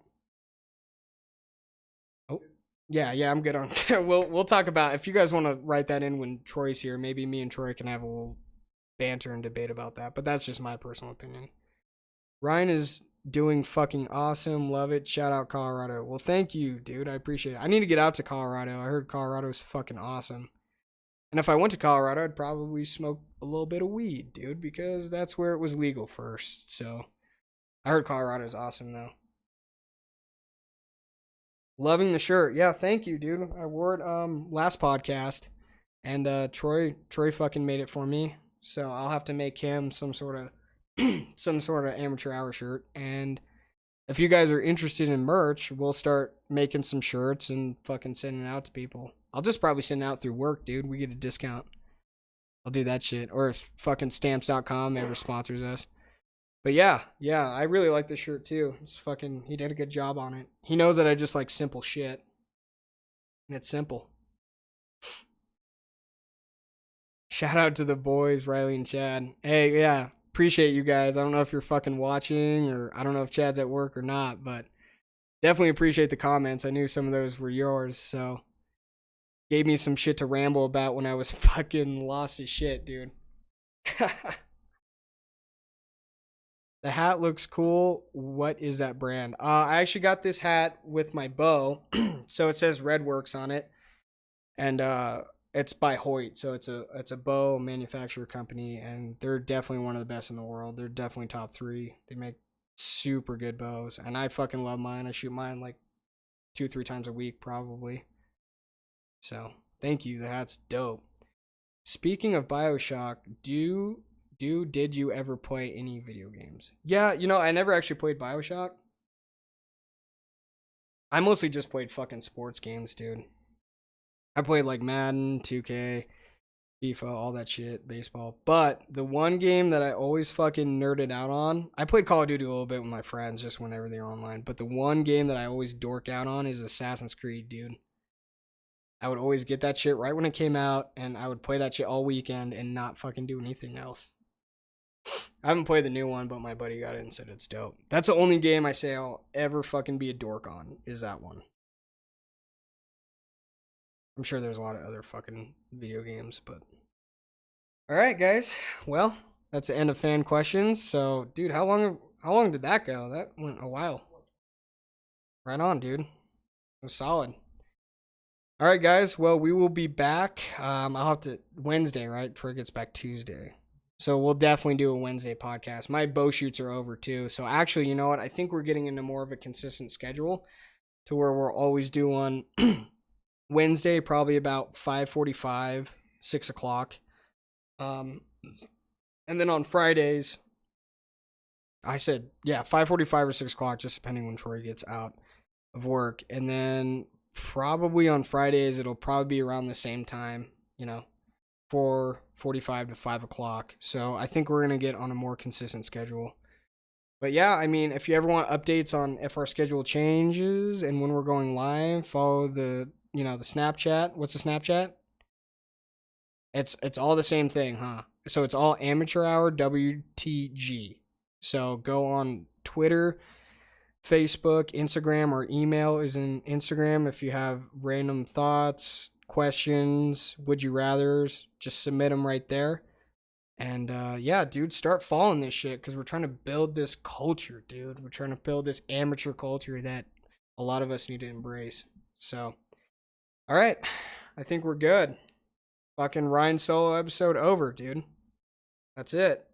Oh, yeah, I'm good on. We'll talk about, if you guys want to write that in when Troy's here, maybe me and Troy can have a little banter and debate about that. But that's just my personal opinion. Ryan is doing fucking awesome. Love it. Shout out Colorado. Well, thank you, dude. I appreciate it. I need to get out to Colorado. I heard Colorado's fucking awesome. And if I went to Colorado, I'd probably smoke a little bit of weed, dude, because that's where it was legal first. So I heard Colorado's awesome, though. Loving the shirt. Yeah, thank you, dude. I wore it last podcast, and Troy fucking made it for me. So I'll have to make him some sort of amateur hour shirt. And if you guys are interested in merch, we'll start making some shirts and fucking sending it out to people. I'll just probably send it out through work, dude. We get a discount. I'll do that shit. Or if fucking stamps.com ever sponsors us. But yeah, I really like this shirt too. He did a good job on it. He knows that I just like simple shit. And it's simple. Shout out to the boys, Riley and Chad. Hey, yeah. Appreciate you guys. I don't know if you're fucking watching, or I don't know if Chad's at work or not, but definitely appreciate the comments. I knew some of those were yours, so gave me some shit to ramble about when I was fucking lost as shit, dude. The hat looks cool. What is that brand? I actually got this hat with my bow, so it says Redworks on it, and it's by Hoyt, so it's a bow manufacturer company, and they're definitely one of the best in the world. They're definitely top 3. They make super good bows, and I fucking love mine. I shoot mine like 2-3 times a week probably. So thank you. The hat's dope. Speaking of BioShock, did you ever play any video games? Yeah, you know, I never actually played BioShock. I mostly just played fucking sports games, dude. I played like Madden, 2K, FIFA, all that shit, baseball. But the one game that I always fucking nerded out on, I played Call of Duty a little bit with my friends just whenever they were online. But the one game that I always dork out on is Assassin's Creed, dude. I would always get that shit right when it came out, and I would play that shit all weekend and not fucking do anything else. I haven't played the new one, but my buddy got it and said it's dope. That's the only game I say I'll ever fucking be a dork on, is that one. I'm sure there's a lot of other fucking video games, but... Alright, guys. Well, that's the end of fan questions. So, dude, how long did that go? That went a while. Right on, dude. It was solid. Alright, guys. Well, we will be back. I'll have to... Wednesday, right? Troy gets back Tuesday. So we'll definitely do a Wednesday podcast. My bow shoots are over, too. So, actually, you know what? I think we're getting into more of a consistent schedule to where we're always doing... Wednesday, probably about 5:45, 6 o'clock. And then on Fridays, I said, 5:45 or 6 o'clock, just depending when Troy gets out of work. And then probably on Fridays, it'll probably be around the same time, 4:45 to 5 o'clock. So I think we're going to get on a more consistent schedule. But yeah, I mean, if you ever want updates on if our schedule changes and when we're going live, follow the Snapchat. What's the Snapchat? It's all the same thing, huh? So it's all AmateurHourWTG. So go on Twitter, Facebook, Instagram, or email is in Instagram. If you have random thoughts, questions, would you rathers, just submit them right there. And dude, start following this shit because we're trying to build this culture, dude. We're trying to build this amateur culture that a lot of us need to embrace. So... All right, I think we're good. Fucking Ryan solo episode over, dude. That's it.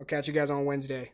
I'll catch you guys on Wednesday.